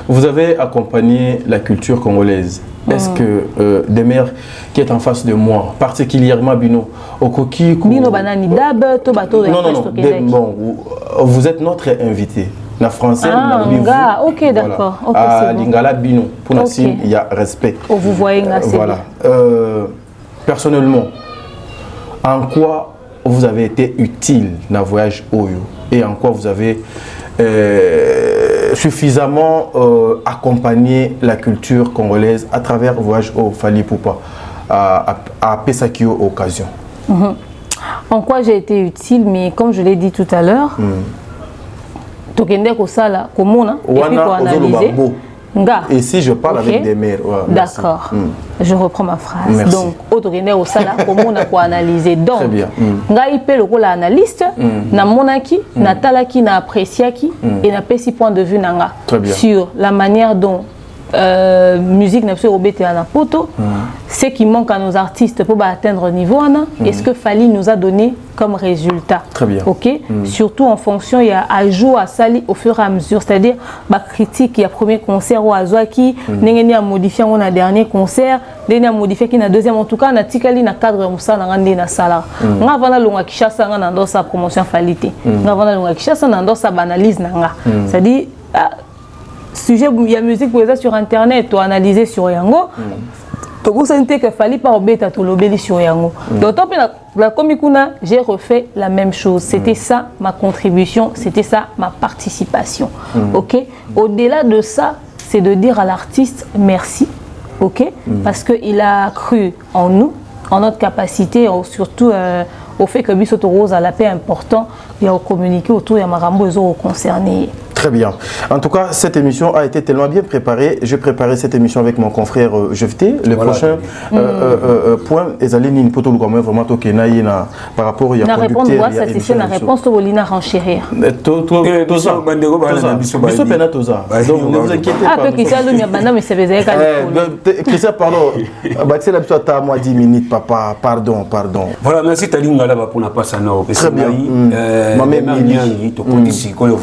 Vous avez accompagné la culture congolaise. Est-ce que des mères qui est en face de moi, particulièrement Bino, Okoki, Bino Banani Dab, Tobato, bon, vous êtes notre invité. La française, ok, d'accord. À Lingala Bino, pour la signe, il y a respect. Vous voyez, voilà. Personnellement, en quoi vous avez été utile dans le voyage Oyo et en quoi vous avez suffisamment accompagné la culture congolaise à travers le voyage au Fally Ipupa à Pesakio occasion. En quoi j'ai été utile, mais comme je l'ai dit tout à l'heure, et si je parle avec des mères, d'accord, je reprends ma phrase. Merci. Donc, au sala, comment on a analysé. Donc, ngai pe le rôle analyste, na monaki, na talaki, na appréciaki, et na pesi point de vue nanga sur la manière dont musique n'a pas obété à la photo, ce qui manque à nos artistes pour atteindre le niveau et ce que Fally nous a donné comme résultat. Très bien. Ok. Surtout en fonction, il y a ajout à Sali au fur et à mesure, c'est-à-dire ma critique, il y a premier concert au Azwaki, n'engagé à modifier on a dernier concert, dernier à modifier qui n'a deuxième en tout cas, n'a tikali na cadre musa na ngande na sala. Nga vana longa kishasa nga na sa promotion Falité. Nga vana longa kishasa na sa banalise na nga. C'est-à-dire sujet, il y a musique pour les sur internet, tu analyser sur Yango. Tu as senti que Fally pas obéir tout l'obéli sur Yango. Donc la Komikuna, j'ai refait la même chose. C'était ça ma contribution, c'était ça ma participation. Ok. Au-delà de ça, c'est de dire à l'artiste merci. Ok. Parce que il a cru en nous, en notre capacité, surtout au fait que Bissoto Rose a la paix important, il a communiqué autour de Marambo et aux concernés. Très bien. En tout cas, cette émission a été tellement bien préparée. J'ai préparé cette émission avec mon confrère Jefté. Le prochain point, Ezaline Poto vraiment par rapport à la réponse, c'est la réponse de Bolina renchérir. Donc, ne vous inquiétez pas. Christian, pardon. C'est la petite à moi 10 minutes, papa. Pardon. Voilà, merci Talinga là pour la passe à nous. Très bien.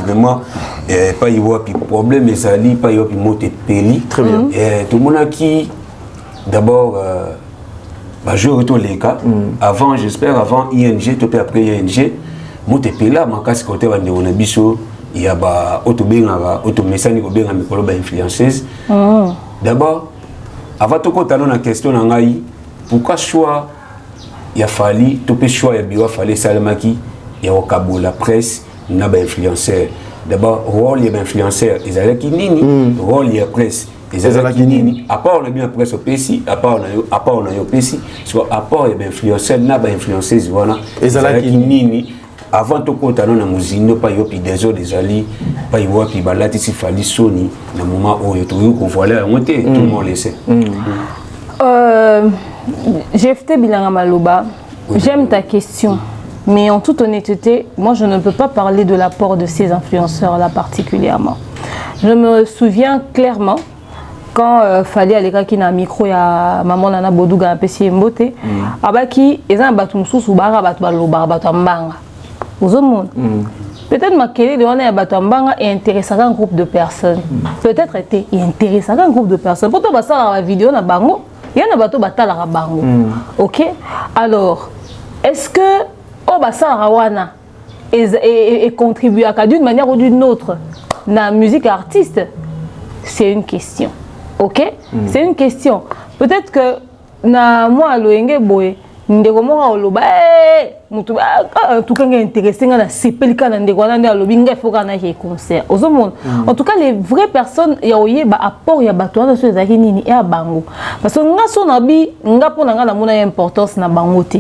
Vraiment. Pas y avoir de problème, mais ça lit pas y avoir de mot de peli. Très bien. Tout le monde qui d'abord je retourne les cas. Avant, j'espère, avant ING, tout après ING, mot de peli là, ma casse côté on a biso, il y a ba autobenga, automessani ko benga mikolo ba influenceuse. D'abord, avant tout quand on a question nangai, pourquoi choix il a fallu tout pe choix il a fallu salamaki, il y a au cabo la presse, n'a ba influenceur. D'abord, rôle des influenceurs, ils allaient qui nini, rôle des presse, ils allaient qui nini. À part on a bien presse au PC, à part on a au PC, soit à part les influenceurs, n'a pas influenceuses voilà. Ils allaient qui nini. Avant tout compte on a musine, pas yo puis des autres des alliés, pas yo puis balati si Fally Sony, le moment où il trouve qu'on voit monter, tout le monde laissait. J'ai fait bilan à Maloba. J'aime ta question. Mais en toute honnêteté, moi je ne peux pas parler de l'apport de ces influenceurs-là particulièrement. Je me souviens clairement quand Fally aller qui na micro ya maman nana Bodouga un PC mbote abaki eza batu mususu bara batu baloba batu mbanga. Ozomon. Peut-être ma kele de on est batu mbanga et intéressant un groupe de personnes. Peut-être était intéressant un groupe de personnes. Pourtant ba ça la vidéo na bango, il y a na batu batala la bango. OK? Alors, est-ce que Rawana et contribuer à d'une manière ou d'une autre dans la musique artiste, c'est une question. Ok? C'est une question. Peut-être que na moi loyenge boye ndeko moko oloba mutu tout cas intéressé na sepelika na ndeko na ndeko lobi nga foka na ke concert ozomona en tout cas les vraies personnes ya oyeba apport ya bato na so ezaki nini ya bango parce que nga so na bi nga pona nga na mona importance na bango te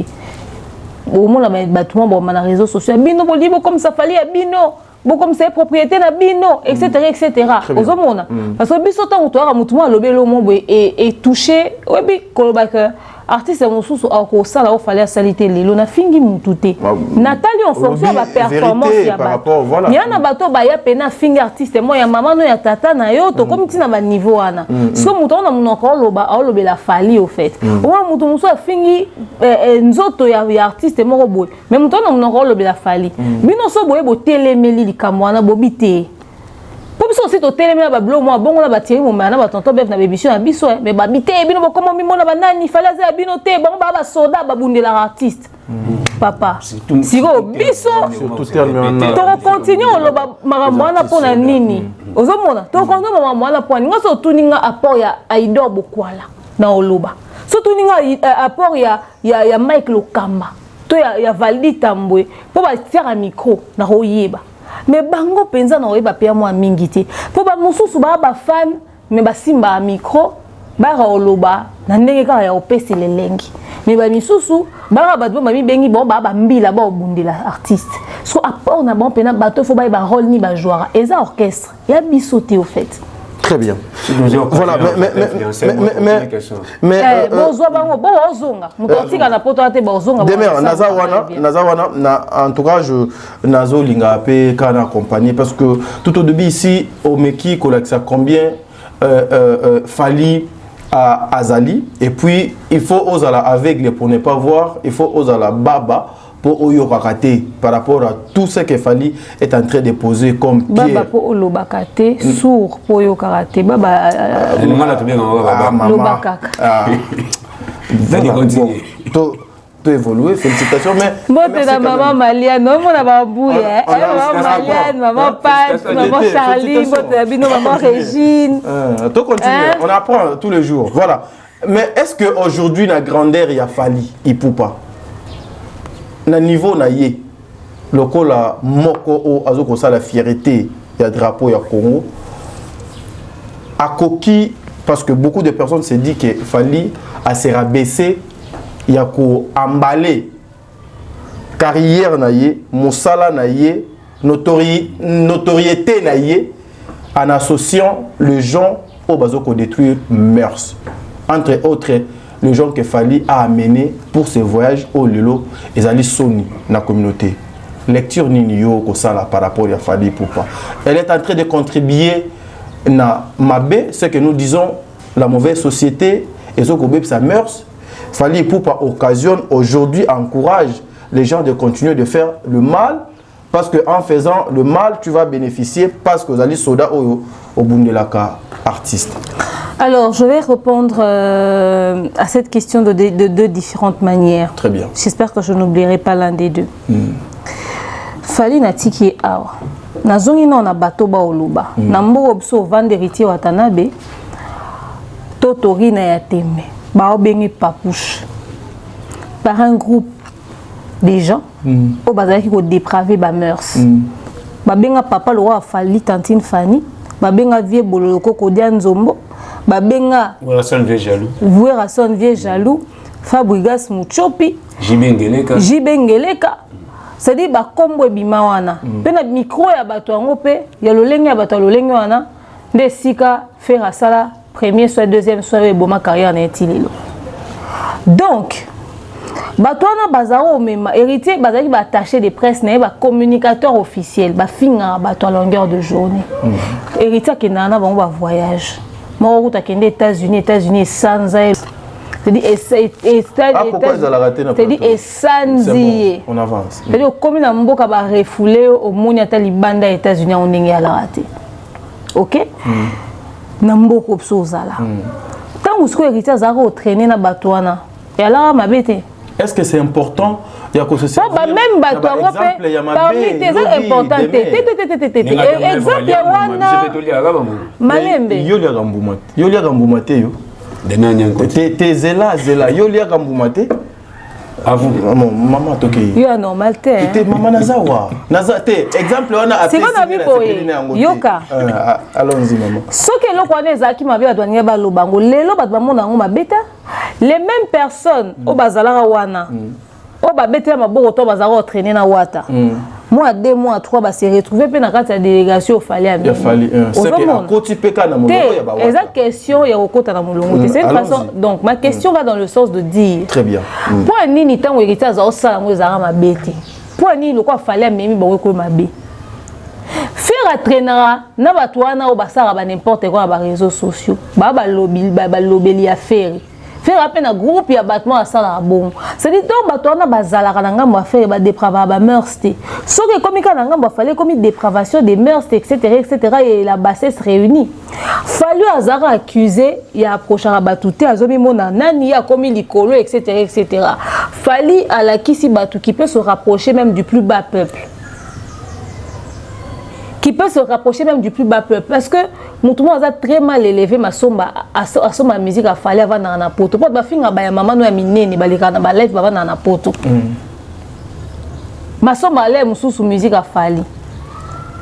au moins la bato mo na réseaux sociaux bino bo libo comme ça fallait ya bino bo comme c'est propriété na bino etc etc ozomona parce que biso tant to ara mutu mo lobelo mo boye et toucher obi koloba que artiste mosusu ako sala o fallait saliter lelo na fingi mutute Nathalie en fonction de la performance ya bato ya na bato ba ya pena fingi artiste mo ya maman no ya tata na yo to comme tina ba niveau ana so mutu na munoko loba o lobela fali au fait o mutu muso fingi nzoto ya artiste mo boy mais mutu na munoko lobela fali bino so boye bo telemeli likamwana bobite biso aussi to telemi ba blo mo bongo na ba tieri mo mana ba tonton bef na bébition na biso mais ba bité bino ba komo mi mona ba nani fala za bino te bango ba soda ba bundela artiste papa siko biso to continue lo ba maramwana pona nini ozomona to continue maramwana pona ngoso tuninga apport ya Aidor Bokwala na oloba so tuninga apport ya Mike Lokamba to ya Valdi Tambwe po ba tiara micro na oyeba mais bango penza na oyeba pe moi mingi te po ba mususu ba fan mais ba simba micro ba oloba na ndenge ka ya opesi lelengi mais ba misusu ba ba mi bengi bon ba mbila ba obundela artiste so apport na bon pena bato fo ba rôle ni ba joueur eza orchestre ya bisoté au fait. Très bien. Voilà, mais en tout cas, Nazo Linga P can accompagner parce que tout au début ici, au Meki, ça combien Fali à Azali et puis il faut oser la aveugle pour ne pas voir, il faut oser la baba pour Oyo Kakate par rapport à tout ce que Fali est en train de poser comme pierre. Baba pour Olo Bakate, sourd pour Oyo Karate. Baba. Tu évoluer, félicitations. Mais. Bon, t'es la maman Maliane, non, mon ababouille. Maman Maliane, maman Pat, maman Charlie, maman Régine. Tu continues, on apprend tous les jours. Voilà. Mais est-ce qu'aujourd'hui, la grandeur, il y a Fali, il ne peut pas? Na niveau na ye lokola moko o azoko sa la fierté ya drapeau ya Congo a koki parce que beaucoup de personnes se dit que Fali a se rabaisser ya ko emballer carrière na ye mosala na ye notoriété na ye en associant les gens au bazoko détruire mœurs entre autres les gens que Fali a amené pour ce voyage au Lelo et Zali Soni dans la communauté. Lecture Ninio Kosala par rapport à Fali Poupa. Elle est en train de contribuer à Mabé, ce que nous disons, la mauvaise société et ce que sa mœurs. Fali Poupa occasionne aujourd'hui, encourage les gens de continuer de faire le mal parce qu'en faisant le mal, tu vas bénéficier parce que Zali Soda au Bundelaka artiste. Alors, je vais répondre à cette question de deux différentes manières. Très bien. J'espère que je n'oublierai pas l'un des deux. Fali na tiki awa. Na zongi na na bato ba oluba. Na mbo obso vanderiti watanabe. Totori na ya teme. Ba obengi papouche. Par un groupe de gens au bazaki ko dépraver ba mœurs. Ba benga papa lo wa Fali tantine Fani. Ba benga vie boloko ko dia nzombo. Babenga Rasson vieux jaloux. Voué Rasson vieux jaloux. Fabrigas Muchopi. Jibengeleka. C'est-à-dire ba kombo bima wana. Pena micro ya bato yango pe ya lolenge ya bato lolenge wana nde sika faire asala premier soit deuxième soit eboma carrière na etilelo. Donc bato wana bazaro mema héritier bazaki ba attaché de presse na ba communicateur officiel ba finga bato à longueur de journée. Héritier ke na bango ba voyage. Moi, aux États-Unis sans c'est-à-dire on avance. C'est-à-dire comme na mboka ba refoulé au monde ya Talibanda États-Unis on ndenge ala raté. OK? Na mboko psozala. Tant usko héritier zako traîner na batwana. Et alors mabete. Est-ce que c'est important? Il y a que ce même bateau parmi tes importants exemple wana malembe yo lia gambumate yo Dena nyango. Te zela yo lia kambumate. À vous. Maman toki. Yo normal te. Te maman nazawa. Nazate exemple on a appelé. C'est qu'on a vu pour Yoka. Allons-y maman. Ce que le connaît zaki ma vie doit ba lobango. Lelo ba mona ngo mabeta. Les mêmes personnes au bazala wana. Au ba beta ma bo to bazara entraîner na wata. Moi 2 mois 3 ba se retrouver pe na kati ya délégation fallait à il fallait c'est que à côté peka na molongo ya ba wata. Exact question ya kokota na molongo. C'est une façon donc ma question va dans le sens de dire. Très bien. Pour nini tango héritier za osala ngo zara mabete. Pour nini le quoi fallait memi ba ko mabe. Faire traînera na ba toana o basara ba n'importe quoi ba réseaux sociaux. Ba lobeli ya faire. Faire appel à groupe ya battement à ça bon. C'est dit donc batona bazala kananga mo faire ba déprava ba mœurs té. Ce que comme kananga mo fallait comme dépravation des mœurs etc. et la bassesse réunie. Fallu azara accusé ya approchera batouté azomi mona nani ya comme likolo etc. Fallu à la kisi batou qui peut se rapprocher même du plus bas peuple. Qui peut se rapprocher même du plus bas peuple. Parce que mon tout le monde a très mal élevé ma somba à musique à fallait avant dans la poto. Pas de finir à maman nous a miné ni balika na balai baba dans la poto. Ma somba allait sous musique à fallait.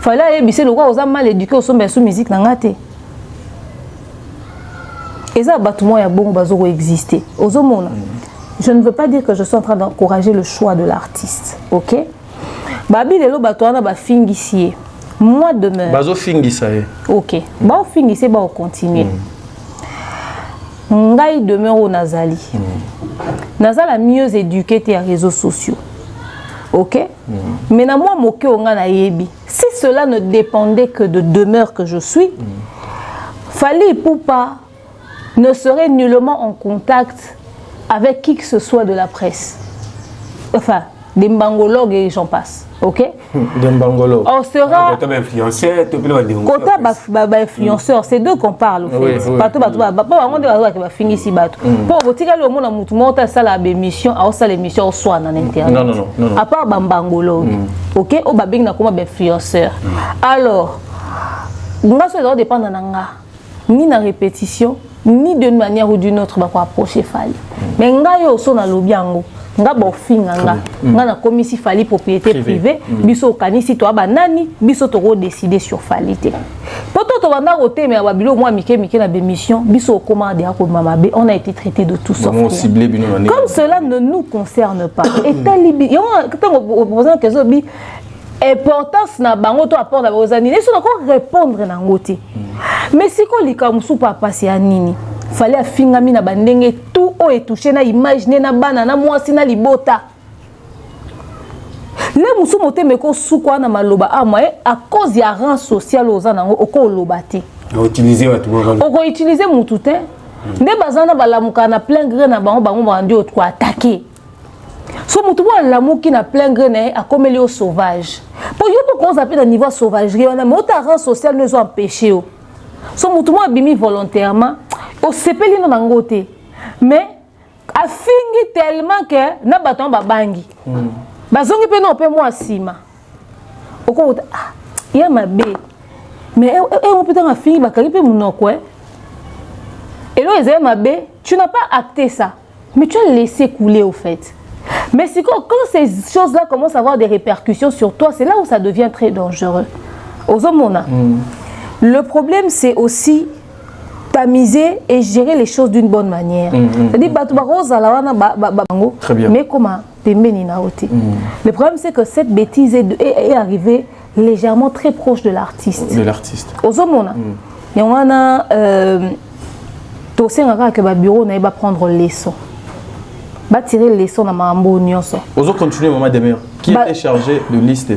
Fallait ebisser le roi aux mal éduqué au somba sous musique n'angate. Et ça battement ya bon bazo exister. Aux hommes je ne veux pas dire que je suis en train d'encourager le choix de l'artiste. OK? Babi lelo batwana ba fingissier. Moi demeure. Bazo fingi ça est. OK. Ba fingi c'est ba continuer. Ngai demeure au Nazali. Nazala mieux éduqué tes réseaux sociaux. OK? Mais na moi moké onga na yebi. Si cela ne dépendait que de demeure que je suis, fallait pour pas ne serait nullement en contact avec qui que ce soit de la presse. Enfin, des mbangologues et j'en passe. OK? Des mbangologues. On sera. Côté influenceur, côté influenceur, c'est d'eux qu'on parle. Pas on va finir ici. Pour vous dire que le monde a monté ça la émission, à ça l'émission au soir dans internet. Non. À part mbangologue. OK? Au babing na comme influenceur. Alors, moi ça doit dépendre nanga. Ni na répétition, ni d'une manière ou d'une autre va approcher Fali. Mais nga yo so na lobiango. Nga bofinga nga na komisi Fali propriété privée biso kanisi to banani biso to décider sur Fali te poto to banda roté mais babilo moi mike na bémission biso commande ya ko mamabe on a été traité de tout sauf comme cela ne nous concerne pas et tel libi yo quand on pose une question bi importance na bango to apport na bozani ne so na ko répondre na ngote mais si ko lika musu pa passer à nini fallait afinga mina bandenge tout o etouché na imaginer na bana na mwasi na libota le musu mote meko sukwa na maloba amwe à cause ya rang social ozana ngo oko lobate utiliser watu ngalo oko utiliser mutu te nde bazana balamuka na plein gré na bango bandi o ko attaquer so mutu bo lamuki na plein gré na akomeli au sauvage pour yo pour qu'on s'appelle à niveau sauvagerie on a mais autant rang social nous ont empêché so mutu mo abimi volontairement au sepeli no nangote mais a fingi tellement que na baton ba bangi bazongi pe no pe moi sima oko ya mabe mais on peut en fingi ba kali pe munoko et là ils mabe tu n'as pas acté ça mais tu as laissé couler au fait mais c'est quand ces choses là commencent à avoir des répercussions sur toi c'est là où ça devient très dangereux aux hommes le problème c'est aussi tamiser et gérer les choses d'une bonne manière. C'est-à-dire, mais comment le problème, c'est que cette bêtise est arrivée légèrement très proche de l'artiste. De l'artiste. Aux hommes, il y a un bureau va prendre leçon. Va tirer leçon dans ma nyonso. Aux autres, continuer, maman Demer. Qui était chargé de liste?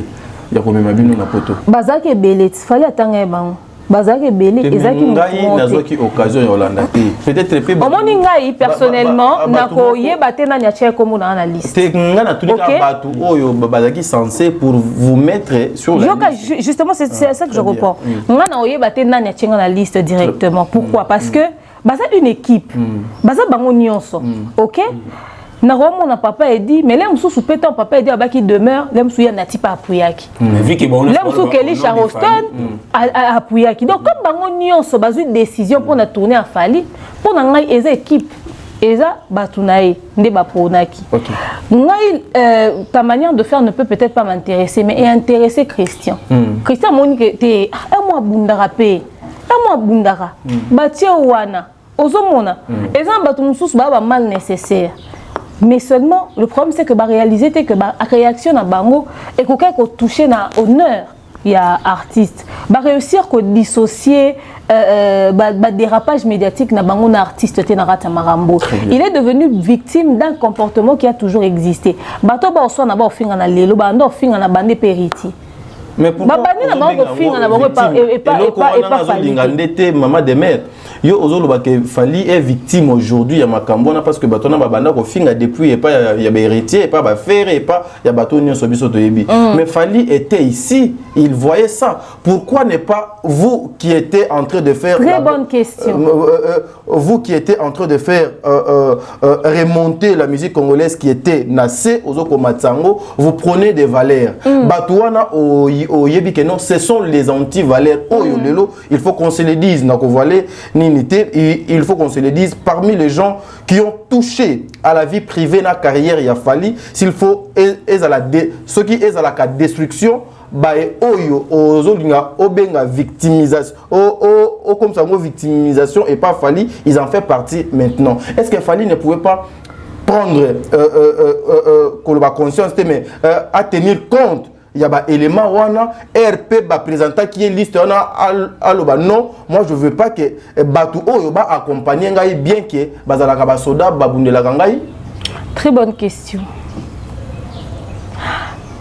Il y a combien de mabino na poto? Bazak et Belet, fallait attendre un banc. Bazaki belé ezaki nazoki occasion yolanda peut-être pe au moni ngai personnellement nako yeba te na nyache comme na analyste te ngana tout ka batu oyo bazaki censé pour vous mettre sur la liste justement c'est ça que je reprends ngana oyeba te na nyache na liste directement pourquoi parce que baza une équipe baza bango nyonso OK on a papa et dit mais l'aime sous pétant papa et dit qui demeure l'aime sous n'a pas appuyaki l'aime sous Kelly Charleston a appuyaki donc comme bango nyonso bazu décision pour na tourner à Fali pour na ngai eza équipe eza batunae nde baponaki ngai ta manière de faire ne peut peut-être pas m'intéresser mais est intéressé Christian Christian monique te moi bundara pe moi bundara batie wana ozomona eza batu mususu ba mal nécessaire. Mais seulement, le problème c'est que réaliser que la réaction à Bango et que toucher na honneur il y a artiste réussir à dissocier dérapage médiatique na Bango na artiste Marambo. Il est devenu victime d'un comportement qui a toujours existé. Bato ba so na ba ofinga na lelo ba ndo ofinga na bande periti. Mais pourquoi maman de mère yo ozolo ba ke Fali est victime aujourd'hui ya makambona parce que batona ba banda ko finga depuis et pas ya ba héritier et pas ba faire et pas ya bato nyonso biso to yebi mais Fali était ici, il voyait ça. Pourquoi n'est pas vous qui étiez en train de faire très bonne question. Vous qui étiez en train de faire remonter la musique congolaise qui était nassée ozoko matsango, vous prenez des valeurs. Batouana au yebi que non, ce sont les anti-valeurs. Oh lelo, il faut qu'on se le dise nako voilé ni il faut qu'on se le dise parmi les gens qui ont touché à la vie privée na carrière il a fallu s'il faut ceux qui est à la destruction ba oyo ozolinga obenga victimisation comme ça victimisation et pas Fali ils en fait partie maintenant. Est-ce que Fali ne pouvait pas prendre conscience mais à tenir compte il y a des éléments wana RP ba présentant qui est liste wana aloba non moi je veux pas que batu oyo ba accompagner ngai bien que bazalaka ba soda babundela ngai. Très bonne question.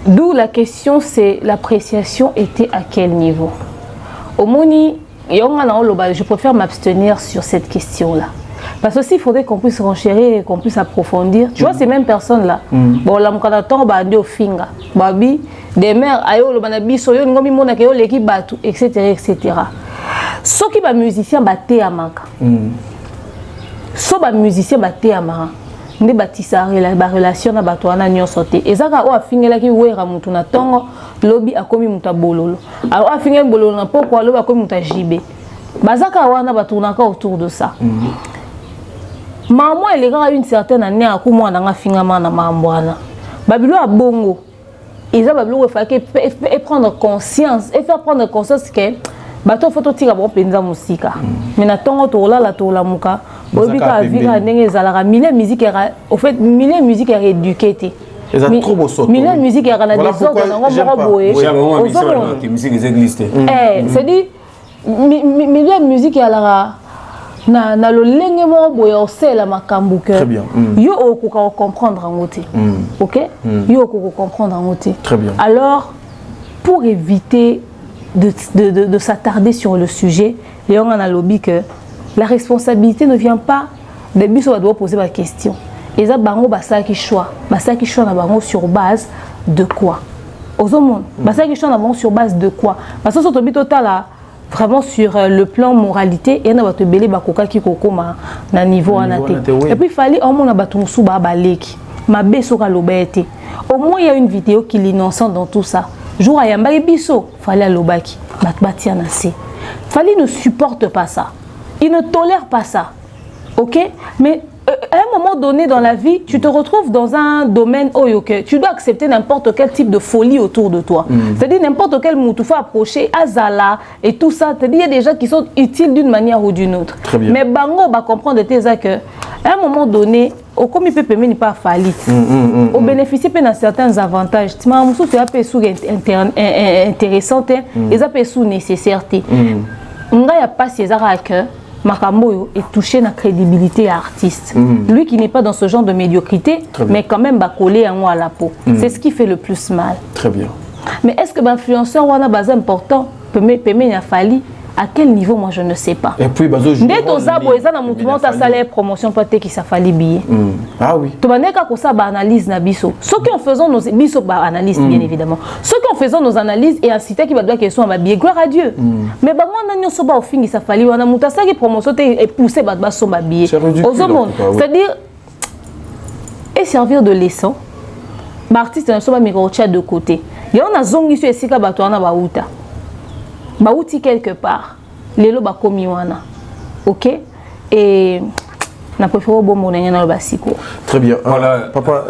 D'où la question c'est l'appréciation était à quel niveau. Au moni je préfère m'abstenir sur cette question là. Parce que s'il faudrait qu'on puisse renchérir et qu'on puisse approfondir, tu vois ces mêmes personnes là. Bon la mkanaton ba ande ofinga, babi des mères ayo lo banabi soyo ngomi mona ke yo l'équipe batu etc. Ce qui ba musicien ba te amaka. So ba musicien ba te amaka. Nde batisa ba relation na bato wana nyonso te. Ezaka o afingela ki wera mutu na tongo lobi akomi muta bololo. A afingela bololo na poko lobi akomi muta jibe. Bazaka wana batunaka autour de ça. Maman elle a une certaine année à comment on a fini à Mamboana. Babylon a bongo. Ils ont Babylon fait prendre conscience et faire prendre conscience que bateau photo tira bon penza musique. Mais na tongo to la muka. Bobika vira ndenge zalaka mille musique au fait mille musique est éduquée. Ils ont trop beau saut. Mille musique est na désordre na boboé. C'est dit mille musique est la na lo lenge mo boya osela makambu que yo okoka comprendre ngote OK yo okoka comprendre ngote très bien. Alors pour éviter de s'attarder sur le sujet et on a lobby que la responsabilité ne vient pas de biso doit poser la question et ça bango basaki choix na bango sur base de quoi ozomon basaki choix na bango sur base de quoi parce que so to bitotala vraiment sur le plan moralité et na bato belé bakoka ki kokoma na niveau anaté et puis fallait au moins na bato musu ba baleki mabe soka lobete au moins il y a une vidéo qui l'innocent dans tout ça jour ayamba biso fallait lobaki batia na se fallait ne supporte pas ça il ne tolère pas ça OK mais à un moment donné dans la vie, tu te retrouves dans un domaine où tu dois accepter n'importe quel type de folie autour de toi. C'est-à-dire n'importe quel mot, tu faut approcher, azala et tout ça. C'est-à-dire il y a des gens qui sont utiles d'une manière ou d'une autre. Mais Bango va comprendre que à un moment donné, comme il peut permettre pas faillir, au bénéficier d'un certains avantages. Tu m'as dit que tu as sous intéressant et ça peut sous nécessité. On n'a pas ces à cœur. Makambo est touché na crédibilité artiste. Lui qui n'est pas dans ce genre de médiocrité, mais quand même collé à moi à la peau. C'est ce qui fait le plus mal. Très bien. Mais est-ce que l'influenceur a base important peut me falli à quel niveau moi je ne sais pas. Et puis bazo dès to zabo eza na mouvement ta salaire promotion peut être qui ça fallait billet. Ah oui. To baneka ko ça ba analyse na biso. Ce qui en faisant nos biso ba analyse bien évidemment. Ce qui en faisant nos analyses et inciter qui ba doit question ba billet gloire à Dieu. Mais ba moi na so ba au fingi ça fallait wana muta ça qui promotion te pousser ba so ba billet. C'est-à-dire et servir de leçon. L'artiste ne soit pas micro-chat de côté. Il y a un zongi sur esika batoana bauta. Bauti quelque part. Lelo ba komi wana. OK? Et na préféré bon mon na basiko. Très bien. Voilà. Papa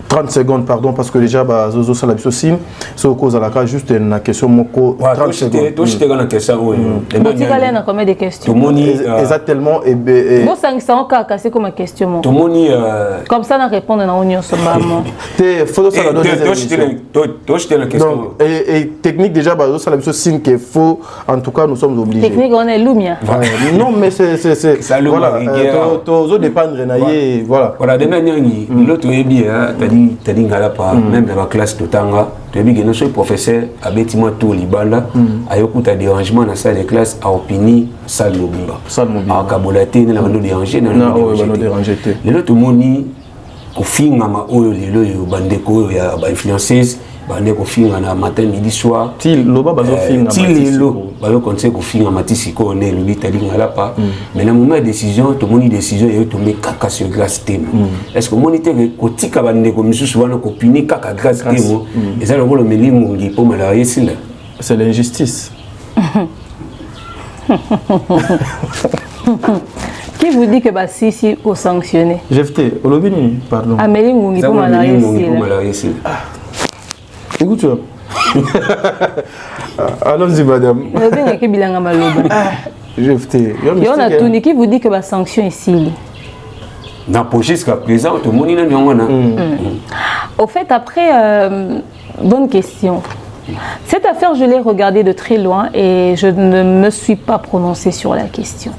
30 secondes, pardon, parce que déjà, Zozo Salabisosine, c'est au cause à la case, juste une question, Moko. 30 secondes. Toi, je t'ai une question. Tu as combien de questions? Exactement. Bon, ça en c'est comme une question. Comme ça, on répond dans l'union sur maman. Il faut ça la question. Et technique, déjà, Zozo Salabisosine, qu'il faut, en tout cas, nous sommes obligés. Technique, on est lumia. Non, mais c'est. Voilà. Tout dépendre, voilà. Voilà, de manière, l'autre est bien, t'as dit même dans la classe de Tanga, tu as dit que notre professeur a bêtiment tout libanda, a eu un dérangement dans la salle de classe, a opini salle mobile. A cabolaté, n'a pas dérangé, n'a pas dérangé. Les autres moni, au fin ma oyo les bandeko ya influenceuse, bandeko fin na matin midi soir. Til loba bazo fin na matisi. Bazo conseil ko fin na matisi ko ne lui t'a dit ngala pas. Mais le moment de décision, tout moni décision est tombé kaka sur glace thème. Est-ce que moniteur ko tika bandeko misusu wana ko puni kaka glace thème? Et ça le rôle melingo ngi po malarié sila. C'est l'injustice. Qui vous dit que si au sanctionner? JFT, Olobini, pardon. Amélie Ngungi pour malarié sila. Écoute, allons-y, madame. JFT. Qui vous dit que la sanction est ici? Jusqu'à présent, tout le monde est au fait, après, bonne question. Cette affaire, je l'ai regardée de très loin et je ne me suis pas prononcée sur la question.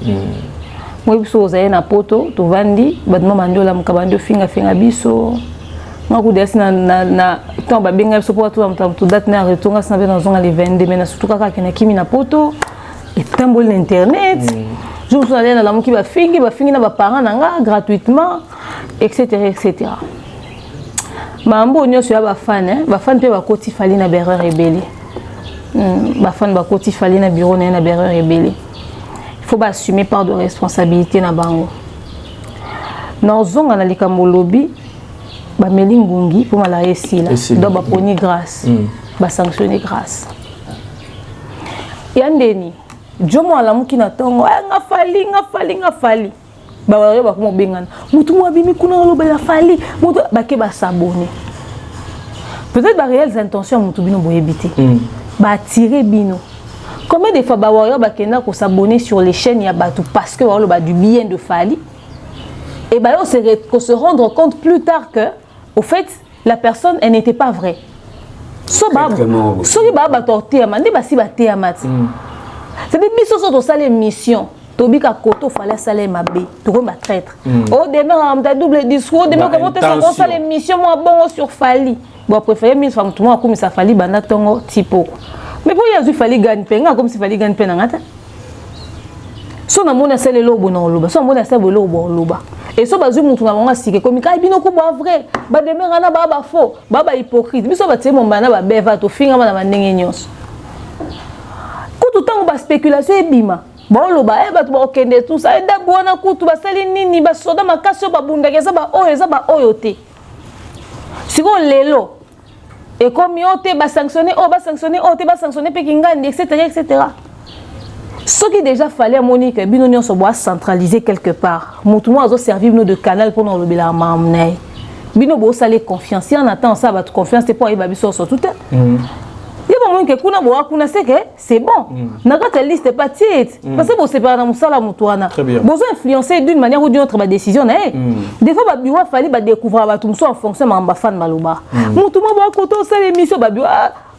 Moi, je suis na poto, tu vandi, badmo mandola mukabando finga biso. Moi, je suis na temps ba benga so poto tu date na retonga sana na zonga les 22 mais na surtout kaka na kimi na poto et tambol l'internet. Je me suis allé na la muki ba fingi na ba parents nanga gratuitement etc. Mambo nyoso ya ba fan pe ba koti fali na berreur rebelle. Ba fan ba koti fali na bureau na berreur rebelle. Il faut assumer part de responsabilité na bango. Dans zonga na likambo lobi ba melingungi pour malaye sila do ba poni grâce ba sanctionner grâce. Yandeni jomo alamuki na tongo nga fali ba wale ba ko bengana mutu mo abimi kuna loba la fali mutu ba ke ba s'abonner. Peut-être ba réelles intentions mutu bino boyebité ba tirer bino. Combien de fois Bawario Bakena ko s'abonner sur les chaînes Yabatou parce que voilà du bien de Fali et bah on se rendre compte plus tard que au fait la personne elle n'était pas vraie. So baba torté amande basi baté amati. C'est des missions sur sa mission. Tobika koto fallait saler mabe. Tu comme traître. Oh demain on a double discours demain comment tu ça les missions moi bon sur Fali. Bon préférer mise femme tout moi comme ça Fali bana tongo tipo. Mais pour y a fallu gagner penga comme si fallait gagner penga ngata. So na mona sele lobo na loba, so mona sele lobo loba. Et so bazu mutu na manga sike comme ka bino ko ba vrai, ba demera na ba faux, ba hypocrite. Biso ba temo bana ba beva to finga na bandenge nyonso. Ko tout temps ba spéculation e bima. Ba loba e ba to ba okende tout ça e da bona kutu ba sali nini ba soda makasio ba bundakeza ba oyo te. Siko lelo et comme yote ba sanctionner Pekingandi etc. Ce qui déjà fallait à Monique bino nyonso bois centraliser quelque part. Mutu mo azo servir nous de canal pour nous lobela mamnay. Bino bo salé confiance. Si on attend ça ba confiance c'est pour y babiso so tout. Il y a moment que kuna boa kuna c'est que c'est bon. Naka ta liste pas petite parce que bon c'est pas dans musala mutuana. Besoin influencer d'une manière ou d'une autre ba décision na. Des fois ba biwa fallait ba découvrir ba tout en fonction ma fan maloba. Mutu mo boa koto ça l'émission ba biwa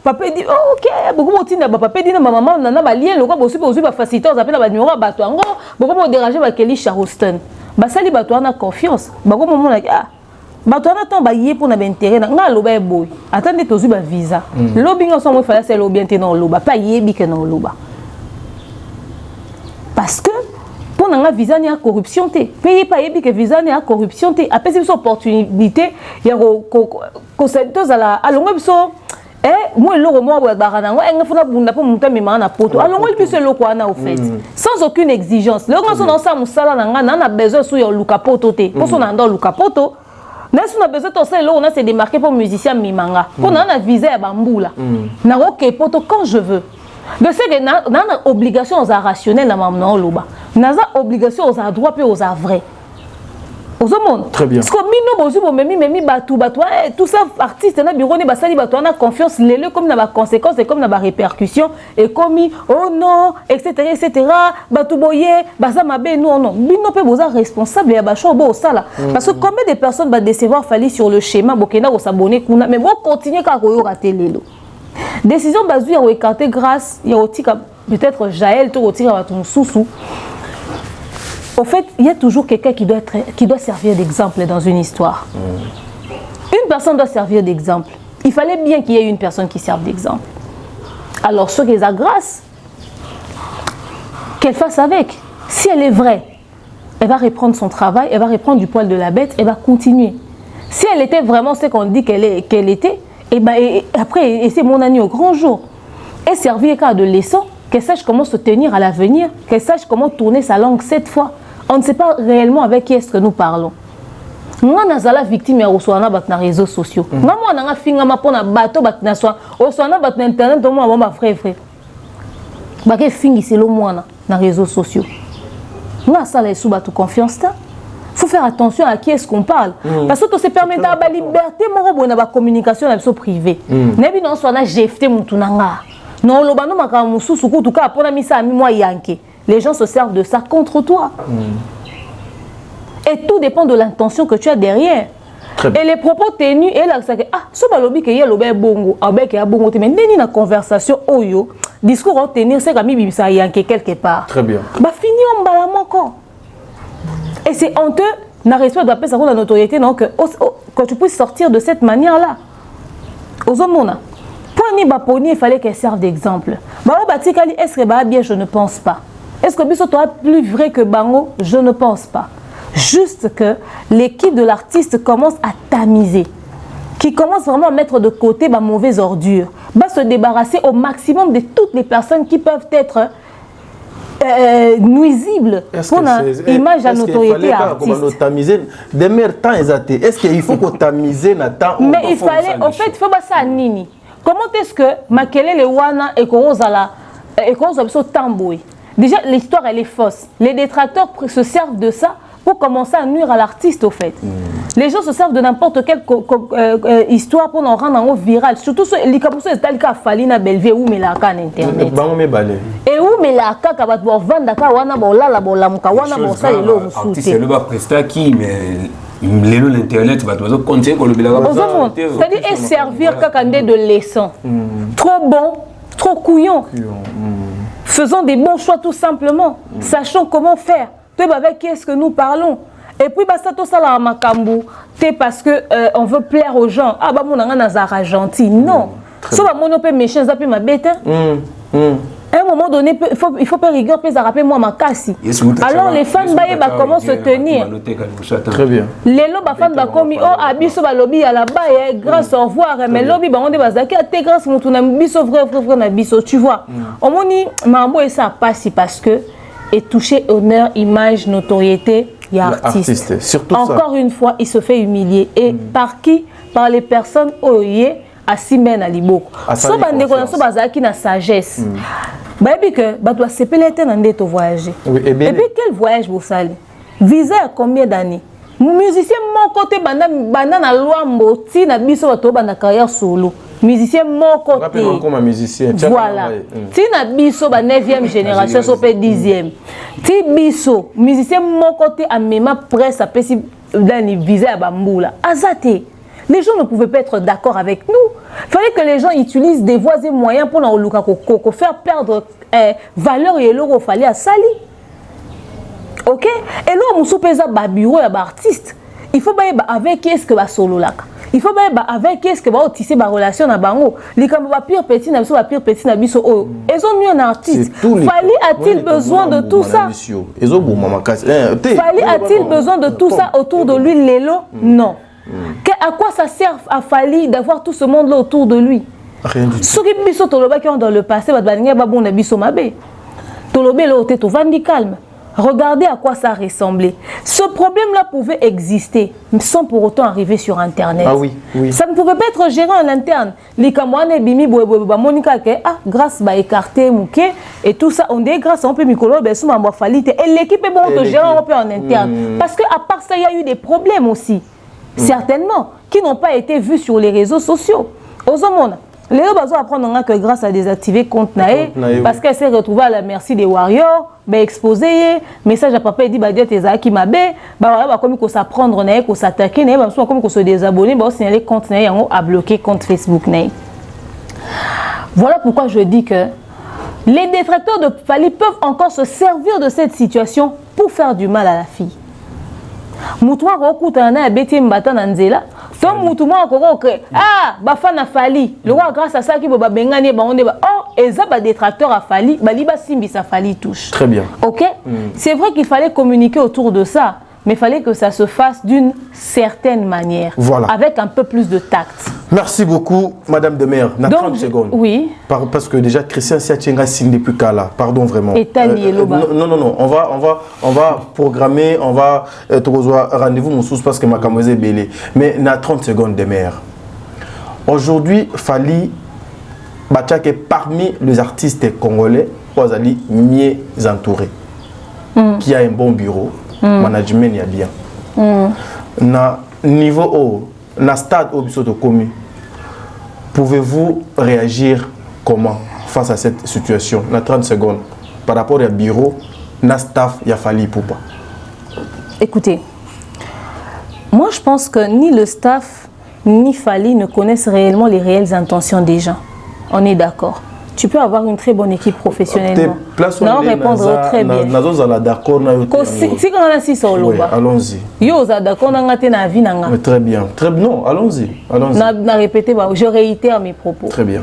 papa dit oh, OK beaucoup motina ba papa dit na maman na ba lien le quoi bosu ba facilitateur appelle ba numéro ba to ngo beaucoup mo déranger ba Kelly Charleston. Ba sali ba to na confiance. Ba ko mo na bato wana temps ba yé pour na intérêt na nga loba e boy attendez tozu ba visa lobby nga so mo fala c'est lobby ente na loba pas yebi que na loba parce que pour na visa ni a corruption te payer pas yebi que visa ni a corruption te apesi biso opportunité ya ko sentos ala alongo biso moi loko mo ba barana ngo nga funa bunda po muta mema na poto alongo biso loko ana au fait sans aucune exigence le nga so na sa musala na nga na besoin sur yo luka poto te pour so na ndo luka poto on a besoin de ça, on a se démarquer pour musicien mimanga. On a visé à Bamboula. Na ok poto quand je veux. De ce que na obligation aux rationnels na mamna loba. Na obligation aux droit et aux vrais. Aux monde. Très bien. Parce que mino bozu memi batu tout ça artiste na bureau ne basali batu na confiance lele comme na ba conséquences et comme na ba répercussions et comme oh non etc batu boye baza mabe non bino pe boza responsable ya ba show bo sala parce que combien de personnes va décevoir fali sur le schéma bokena ko s'abonner kuna mais bon continuer ka ko rater lelo décision bazu ya écarter grâce ya otika peut-être Jaël to otika batu mususu. Au fait, il y a toujours quelqu'un qui doit servir d'exemple dans une histoire. Une personne doit servir d'exemple. Il fallait bien qu'il y ait une personne qui serve d'exemple. Alors, ce qui est à grâce, qu'elle fasse avec. Si elle est vraie, elle va reprendre son travail, elle va reprendre du poil de la bête, elle va continuer. Si elle était vraiment ce qu'on dit qu'elle était, et après, c'est mon année au grand jour. Elle servir qu'à de leçon, qu'elle sache comment se tenir à l'avenir, qu'elle sache comment tourner sa langue cette fois. On ne sait pas réellement avec qui est-ce que nous parlons. Moi, je suis la victime de les réseaux sociaux. Moi, je suis la victime de Internet, je suis la victime de réseaux sociaux. Moi, je suis la confiance. Il faut faire attention à qui est-ce qu'on parle. Parce que ça permet d'avoir la liberté de la communication privée. Non, les gens se servent de ça contre toi. Et tout dépend de l'intention que tu as derrière. Et les propos tenus, et là, c'est que ce balobi que y a le bongo, avec un bongo, mais n'est une conversation oyo, discours à tenir, c'est comme si ça y a quelque part. Très bien. Bah fini en balam encore. Et c'est honteux, n'a respect de la personne la notoriété, non que tu puisses sortir de cette manière-là. Aux hommes, pour il fallait qu'elle serve d'exemple. Est-ce que bah bien, je ne pense pas. Est-ce que Biso toi plus vrai que Bango? Je ne pense pas. Juste que l'équipe de l'artiste commence à tamiser, qui commence vraiment à mettre de côté ma mauvaise ordure, va se débarrasser au maximum de toutes les personnes qui peuvent être nuisibles pour l'image à notoriété artiste. Est-ce qu'il faut qu'on tamise na temps? Mais il fallait, en fait, il faut pas ça nini. Comment est-ce que Makele le wana et Korozala et Korozala tamboué? Déjà, l'histoire, elle est fausse. Les détracteurs se servent de ça pour commencer à nuire à l'artiste, au fait. Les gens se servent de n'importe quelle histoire pour en rendre en viral. Surtout, les cabousses, c'est le cas Falina Belvier ou Melaka en Internet. Et où Melaka, quand on vend Dakar, on a la bolamuka, on a bon ça, et l'eau, c'est le bas prestat qui, mais l'internet va toujours continuer pour le bilan. C'est-à-dire, et servir kakandé de leçon. Trop bon, trop couillon. Faisons des bons choix tout simplement. Sachons comment faire. Avec qui est-ce que nous parlons? Et puis, ça tout ça là, Makambu, c'est parce que on veut plaire aux gens. Ah, bah, mon nazara gentil. Non. Ça va, mon opé méchant, ça peut ma bête. À un moment donné, il faut pas rigueur, puis ça rappelle moi ma casse. Alors, les fans, bah, comment se tenir? Très bien. Les lobes, fans, bah, comme oh, abisso, bah, lobby à la bas, grâce au revoir. Mais lobby, bah, on dit, bah, t'es grâce, mon tourne, bisso, vrai, bisso, tu vois. On m'a dit, mambo, et ça passe parce que. Et toucher honneur, image, notoriété, il y a artiste. Surtout encore ça. Une fois, il se fait humilier. Et par qui? Par les personnes oye à Simen à Liboko. So bande ko so bazaki na sagesse. Ba bi que ba doit se pelete na ndeto voyager. Et puis quel voyage vous sali? Visé à combien d'années? Musicien mon côté banda na loi mboti na biso bato banda carrière solo. Musicien mon côté. Comme un musicien. Voilà. Ti na biso ba 9e génération so pe 10e. Ti biso musicien mon côté a même presse à pesi dans visé à Bamboula. Azate. Les gens ne pouvaient pas être d'accord avec nous. Il fallait que les gens utilisent des voies et moyens pour nous faire perdre valeur et l'euro fallait à Sali. OK? Et là on soupesa ba bureau ya ba artiste. Il faut ba avec qui est-ce que va solo là. Il faut même avec qu'est-ce que va tisser ma relation na bango. Les comme va pire petit na biso va pire petit na biso oh. Ils ont eu un artiste. Fallait a-t-il besoin de tout ça? Fallait a-t-il besoin de tout ça autour de lui Lélo? Non. À quoi ça sert à Fali d'avoir tout ce monde là autour de lui? Rien du tout. Ce qui biso toloba qui ont dans le passé va baninga ba bon na biso mabe. Tolobé là au tête au vandi calme. Regardez à quoi ça ressemblait. Ce problème-là pouvait exister sans pour autant arriver sur Internet. Ah oui, oui. Ça ne pouvait pas être géré en interne. Les Kamouane, Bimi, Monica, grâce à écarté, Mouké, et tout ça, on dit grâce à un peu Mikolo, et l'équipe est bon de gérer un peu en interne. Parce qu'à part ça, il y a eu des problèmes aussi, certainement, qui n'ont pas été vus sur les réseaux sociaux. Aux hommes, les gens doivent apprendre que grâce à désactiver compte Naé, parce qu'elle s'est retrouvée à la merci des Warriors, exposé, message à papa, il dit bah Dieu t'es qui m'a bé, bah comme qu'on s'apprendre Naé, qu'on s'attaquer Naé, comme qu'on se désabonner, bah signaler compte Naé, à bloquer compte Facebook Naé. Voilà pourquoi je dis que les détracteurs de Fally peuvent encore se servir de cette situation pour faire du mal à la fille. Moutoua Rokutana Betty Mbata Nanzela. Donc, Moutouma Rokukre, Bafana Fally. Le roi, grâce à ça, qui va bengani, on dit, oh, et ça, détracteur à Fally, Baliba Simbi, ça Fally touche. Très bien. Ok? C'est vrai qu'il fallait communiquer autour de ça, mais il fallait que ça se fasse d'une certaine manière. Voilà. Avec un peu plus de tact. Merci beaucoup, Madame Demer. Na 30 secondes. Oui. Parce que déjà, Christian Siachenga signe depuis Kala. Pardon, vraiment. Et non. On va programmer, on va rendez-vous Moussous parce que ma camoise est belée. Mais na 30 secondes, Demer. Aujourd'hui, Fally Bachak est parmi les artistes congolais, Ouazali, mieux entourés. Qui a un bon bureau, management, il y a bien. Na niveau haut, na stade au bisoto commu. Pouvez-vous réagir comment face à cette situation? Na 30 secondes. Par rapport au bureau, na staff, il y a Fally Ipupa. Écoutez, moi je pense que ni le staff ni Fally ne connaissent réellement les réelles intentions des gens. On est d'accord. Tu peux avoir une très bonne équipe professionnellement. Non, répondre très bien. Allons-y. Très bien. Non, allons-y. Je réitère mes propos. Très bien.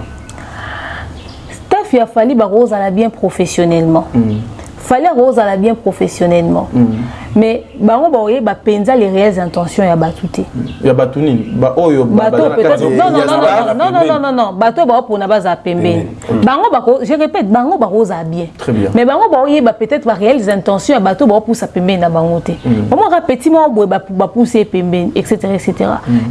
Staff, il a fallu Rose à la bien professionnellement. Fallait Rose à la bien professionnellement. Mais on va penser les réelles intentions et batouté. Il y a batouni. Non. Bateau pour n'a pembe. Je répète, bango Rose à bien. Très bien. Mais bango peut-être les réelles intentions et bateau pour sa pembe na bangoté. Moi répéter moi ba pousser pembe etc.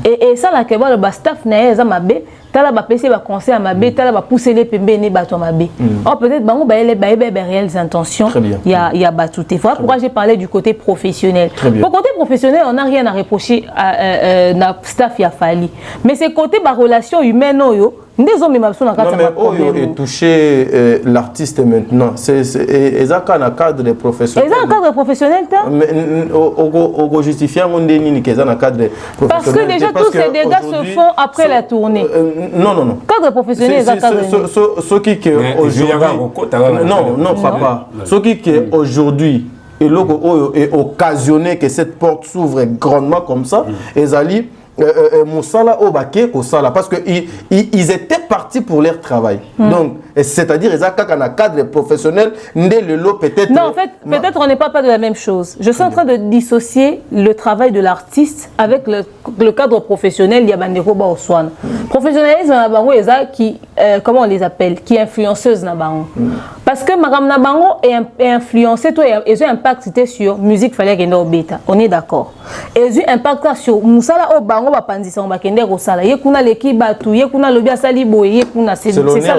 Et ça là que le staff na za mabe. Tala ba pese ba conseil à mabe, tala ba pousser les pembe ne bato mabe. Or peut-être bango ba les réelles intentions. Il y a batouté. Voilà pourquoi j'ai parlé du côté professionnel. Pour côté professionnel, on n'a rien à reprocher à staff ya Fally. Mais c'est côté ba relation humaine yo. Non mais toucher l'artiste maintenant, c'est un cadre professionnel. C'est un cadre professionnel, on justifie un cadre professionnel. Parce que déjà tous ces dégâts se font après la tournée. Non. Cadre professionnel, c'est un cadre. Ce qui est aujourd'hui. Non, papa. Ce qui est aujourd'hui et est occasionné que cette porte s'ouvre grandement comme ça, Ezali. Moussala au baquet parce qu'ils étaient partis pour leur travail. Donc, c'est-à-dire ils ont un cadre professionnel, peut-être. Non, en fait, peut-être on n'est pas de la même chose. Je suis en train de dissocier le travail de l'artiste avec le cadre professionnel. Il y a Bandeko Baoswan. Professionnalisme qui, comment on les appelle, qui est influenceuse Nabango. Parce que Madame Nabango est influencée, et un impact sur musique fallait qu'il y ait un bêta. On est d'accord. Et un impact sur Moussala au Bango. C'est l'honneur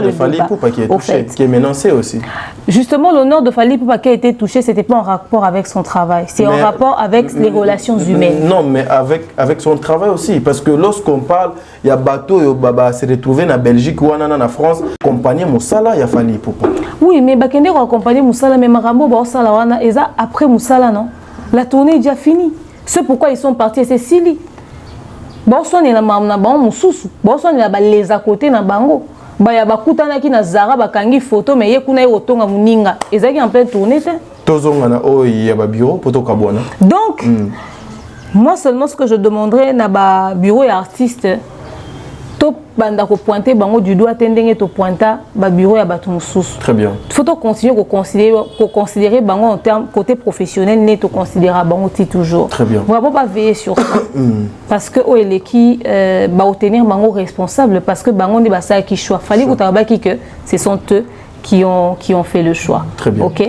de Fally Ipupa qui est touché, qui est menacé aussi. Justement, l'honneur de Fally Ipupa qui a été touché, c'était pas en rapport avec son travail, c'est en rapport avec les relations humaines. Non, mais avec son travail aussi, parce que lorsqu'on parle, il y a bateau, Baba s'est retrouvé en Belgique ou en France, accompagné Moussala, il y a Fally Ipupa. Oui, mais Bakende a accompagné Moussala, mais Marambo Moussala wana, et ça après Moussala non, la tournée est déjà finie. C'est pourquoi ils sont partis, c'est Sili. Bonsoir ni la mamna bango mususu. Bonsoir ni la les à côté na bango. Baya bakutana ki na Zara bakangi photo mais ye kuna yotonga muninga. Ezaki en pleine tournée te. Tozonga na o ya ba bureau poto kabwana. Donc moi seulement ce que je demanderais na ba bureau et artiste to banda ko pointer bango du doigt tendenge to pointa ba bureau ya batu mususu. Très bien. Faut continuer ko considérer bango en termes côté professionnel net to considérer bango ti toujours. Très bien. On va pas veiller sur ça. Parce que les qui va obtenir bango responsable parce que bango ne ba ça qui choix. Fallait que tu que ce sont eux qui ont fait le choix. Très bien. Ok.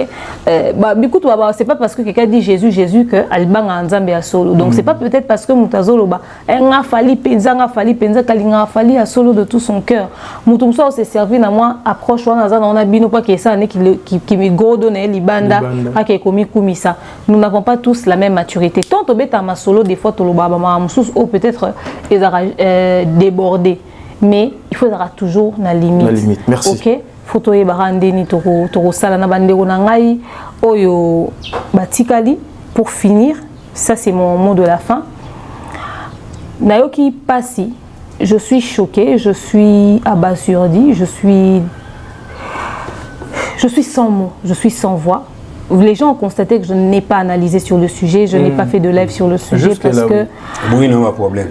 C'est pas parce que quelqu'un dit Jésus que Albanga Nzambe a solo. Donc c'est pas peut-être parce que Moutazolo a fallu kalinga fallu à solo de tout son cœur. Moutumso s'est servi na moi approche on a bino pas que ça qui me godonne libanda a qui commis kumisa. Nous n'avons pas tous la même maturité. Tant au beta ma solo des fois tolo baba ma moussous ou peut-être débordé. Mais il faudra toujours la limite. La limite. Merci. Ok. Photo e barandeni toko sala na bandeko na ngai oyo batikali. Pour finir, ça c'est mon mot de la fin. Nayoki Passi, je suis choquée, je suis abasourdie, je suis sans mots, je suis sans voix. Les gens ont constaté que je n'ai pas analysé sur le sujet, je n'ai pas fait de live sur le sujet parce que... Oui, non, pas de problème.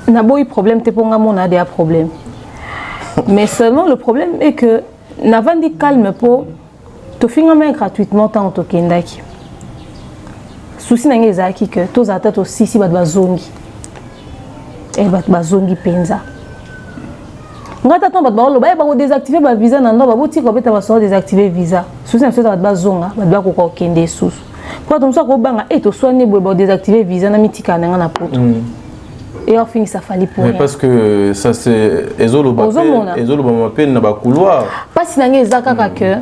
Naboy problème, t'es pour mon a des problèmes. Mais seulement le problème est que Navandi calme pour te finir gratuitement tant que kendaki. Souci n'a ngezaki que tous atat aussi si bazongi. Et bazongi penza. Ngata tant bazolo ba désactiver ba visa nando ba boti ko beta ba désactiver visa. Souci na soit bazonga ba ko kende sous. Pour donc ça ko banga et to soigner ba désactiver visa na mitika na na poto. Et on finit ça fallait pour rien. Parce que ça c'est ezolo ba peine na ba couloir. Pas si nangé zakaka que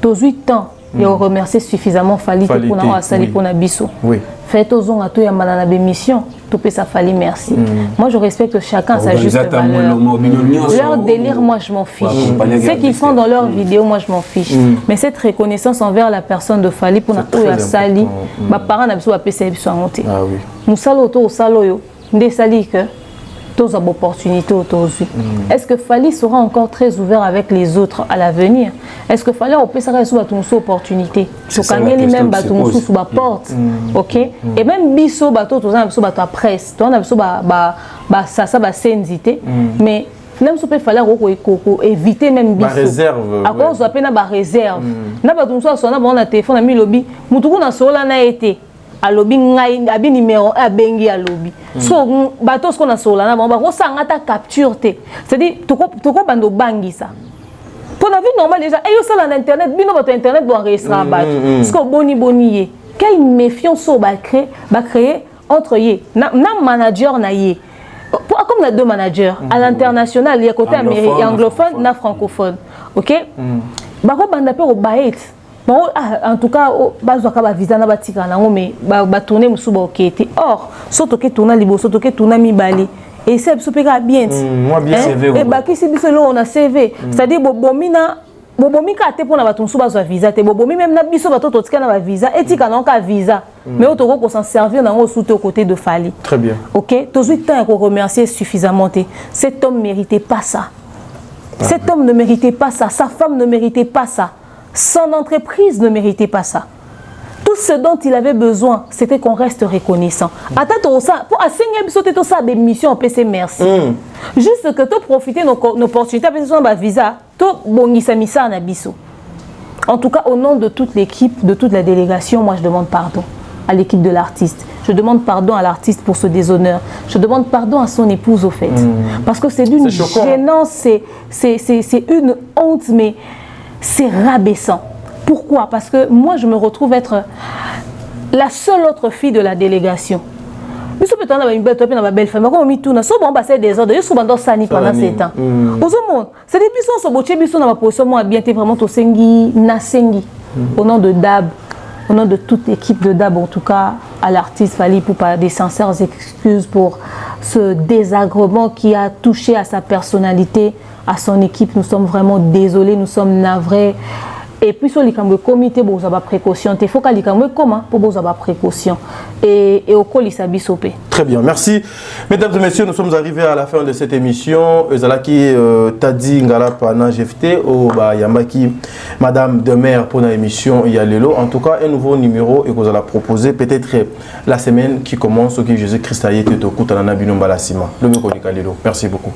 tous 8 ans et on remercie suffisamment Fali pour na sali pour na biso. Oui. Faites aux gens à tout yamana na bémission, tout peut ça Fali merci. Moi je respecte chacun sa juste valeur. Leur délire moi je m'en fiche. Ce qu'ils font dans leurs vidéos moi je m'en fiche. Mais cette reconnaissance envers la personne de Fali pour na tout ya sali, ba parents na biso ba pesa biso monter. Ah oui. Musalo to salo yo. Des salis que tous ont opportunité aujourd'hui. Est-ce que Fali sera encore très ouvert avec les autres à l'avenir? Est-ce que Fali peut s'arrêter sur une opportunité? Sur quand même bateau sous la porte, ok? Et même biso bateau tous un bateau presse, toi on a ça va s'inviter, mais même si il fallait éviter même biso. Réserve. À cause de la réserve. Na bateau soit on a bon téléphone a mis lobby, mutuku na sola na été. Alobi ngai abi numéro abengi alobi so bato ce qu'on a sola na ba ko sanga ta capture te c'est-à-dire toko bando bangi ça pour la vie normale déjà et yo ça na internet bino bato internet doit enregistrer bato ce que boni yé quelle méfiance so ba créer entre yé na manager na yé comme la deux managers à l'international il y a côté américain anglophone na francophone OK ba ko banda pe au baet. En tout cas, bazwaka visa na batika nango mais ba tourner musuba okete. Or, soto ke tourna libo, soto ke tourna mibali. Et c'est super bien. Moi bien CV. Et ba ki si biso on a CV. C'est-à-dire bobomika te pona ba tonsu bazwa visa te bobomi même na biso ba toto tika na ba visa etika na ka visa. Mais otoko ko s'en servir nango sous aux côtés de Fali. Très bien. OK, tous 8 ans qu'on remercier suffisamment. Cet homme méritait pas ça. Cet homme ne méritait pas ça, sa femme ne méritait pas ça. Son entreprise ne méritait pas ça. Tout ce dont il avait besoin, c'était qu'on reste reconnaissant. Attends, pour assigner ça des missions, on peut se merci. Juste que tu profites de nos opportunités, parce que visa, tu bongisa misa na biso. En tout cas, au nom de toute l'équipe, de toute la délégation, moi je demande pardon à l'équipe de l'artiste. Je demande pardon à l'artiste pour ce déshonneur. Je demande pardon à son épouse au fait. Parce que c'est d'une gênance, c'est une honte, mais c'est rabaissant. Pourquoi? Parce que moi, je me retrouve être la seule autre fille de la délégation. Mais si peut-être une belle femme, comme on dit tout, on a passé des ordres, on a sani pendant 7 ans. C'est des bisons, on a position, moi, bien vraiment au sengi, nasengi, au nom de Dab, au nom de toute l'équipe de Dab, en tout cas, à l'artiste Fali pour pas des sincères excuses pour ce désagrément qui a touché à sa personnalité, à son équipe. Nous sommes vraiment désolés, nous sommes navrés. Et puis sur les comité pour avoir précaution, il faut qu'il comment pour avoir précaution et au col il s'habille. Très bien, merci mesdames et messieurs, nous sommes arrivés à la fin de cette émission. Ezalaki Tadi Ngala Pana GFT au Yamaki Madame Demer pour l'émission Yalelo. En tout cas, un nouveau numéro et vous allez proposer peut-être la semaine qui commence au qui Jésus Christ a été au Koutanana Binomba la Sima. Le Mekoni Kalelo. Merci beaucoup.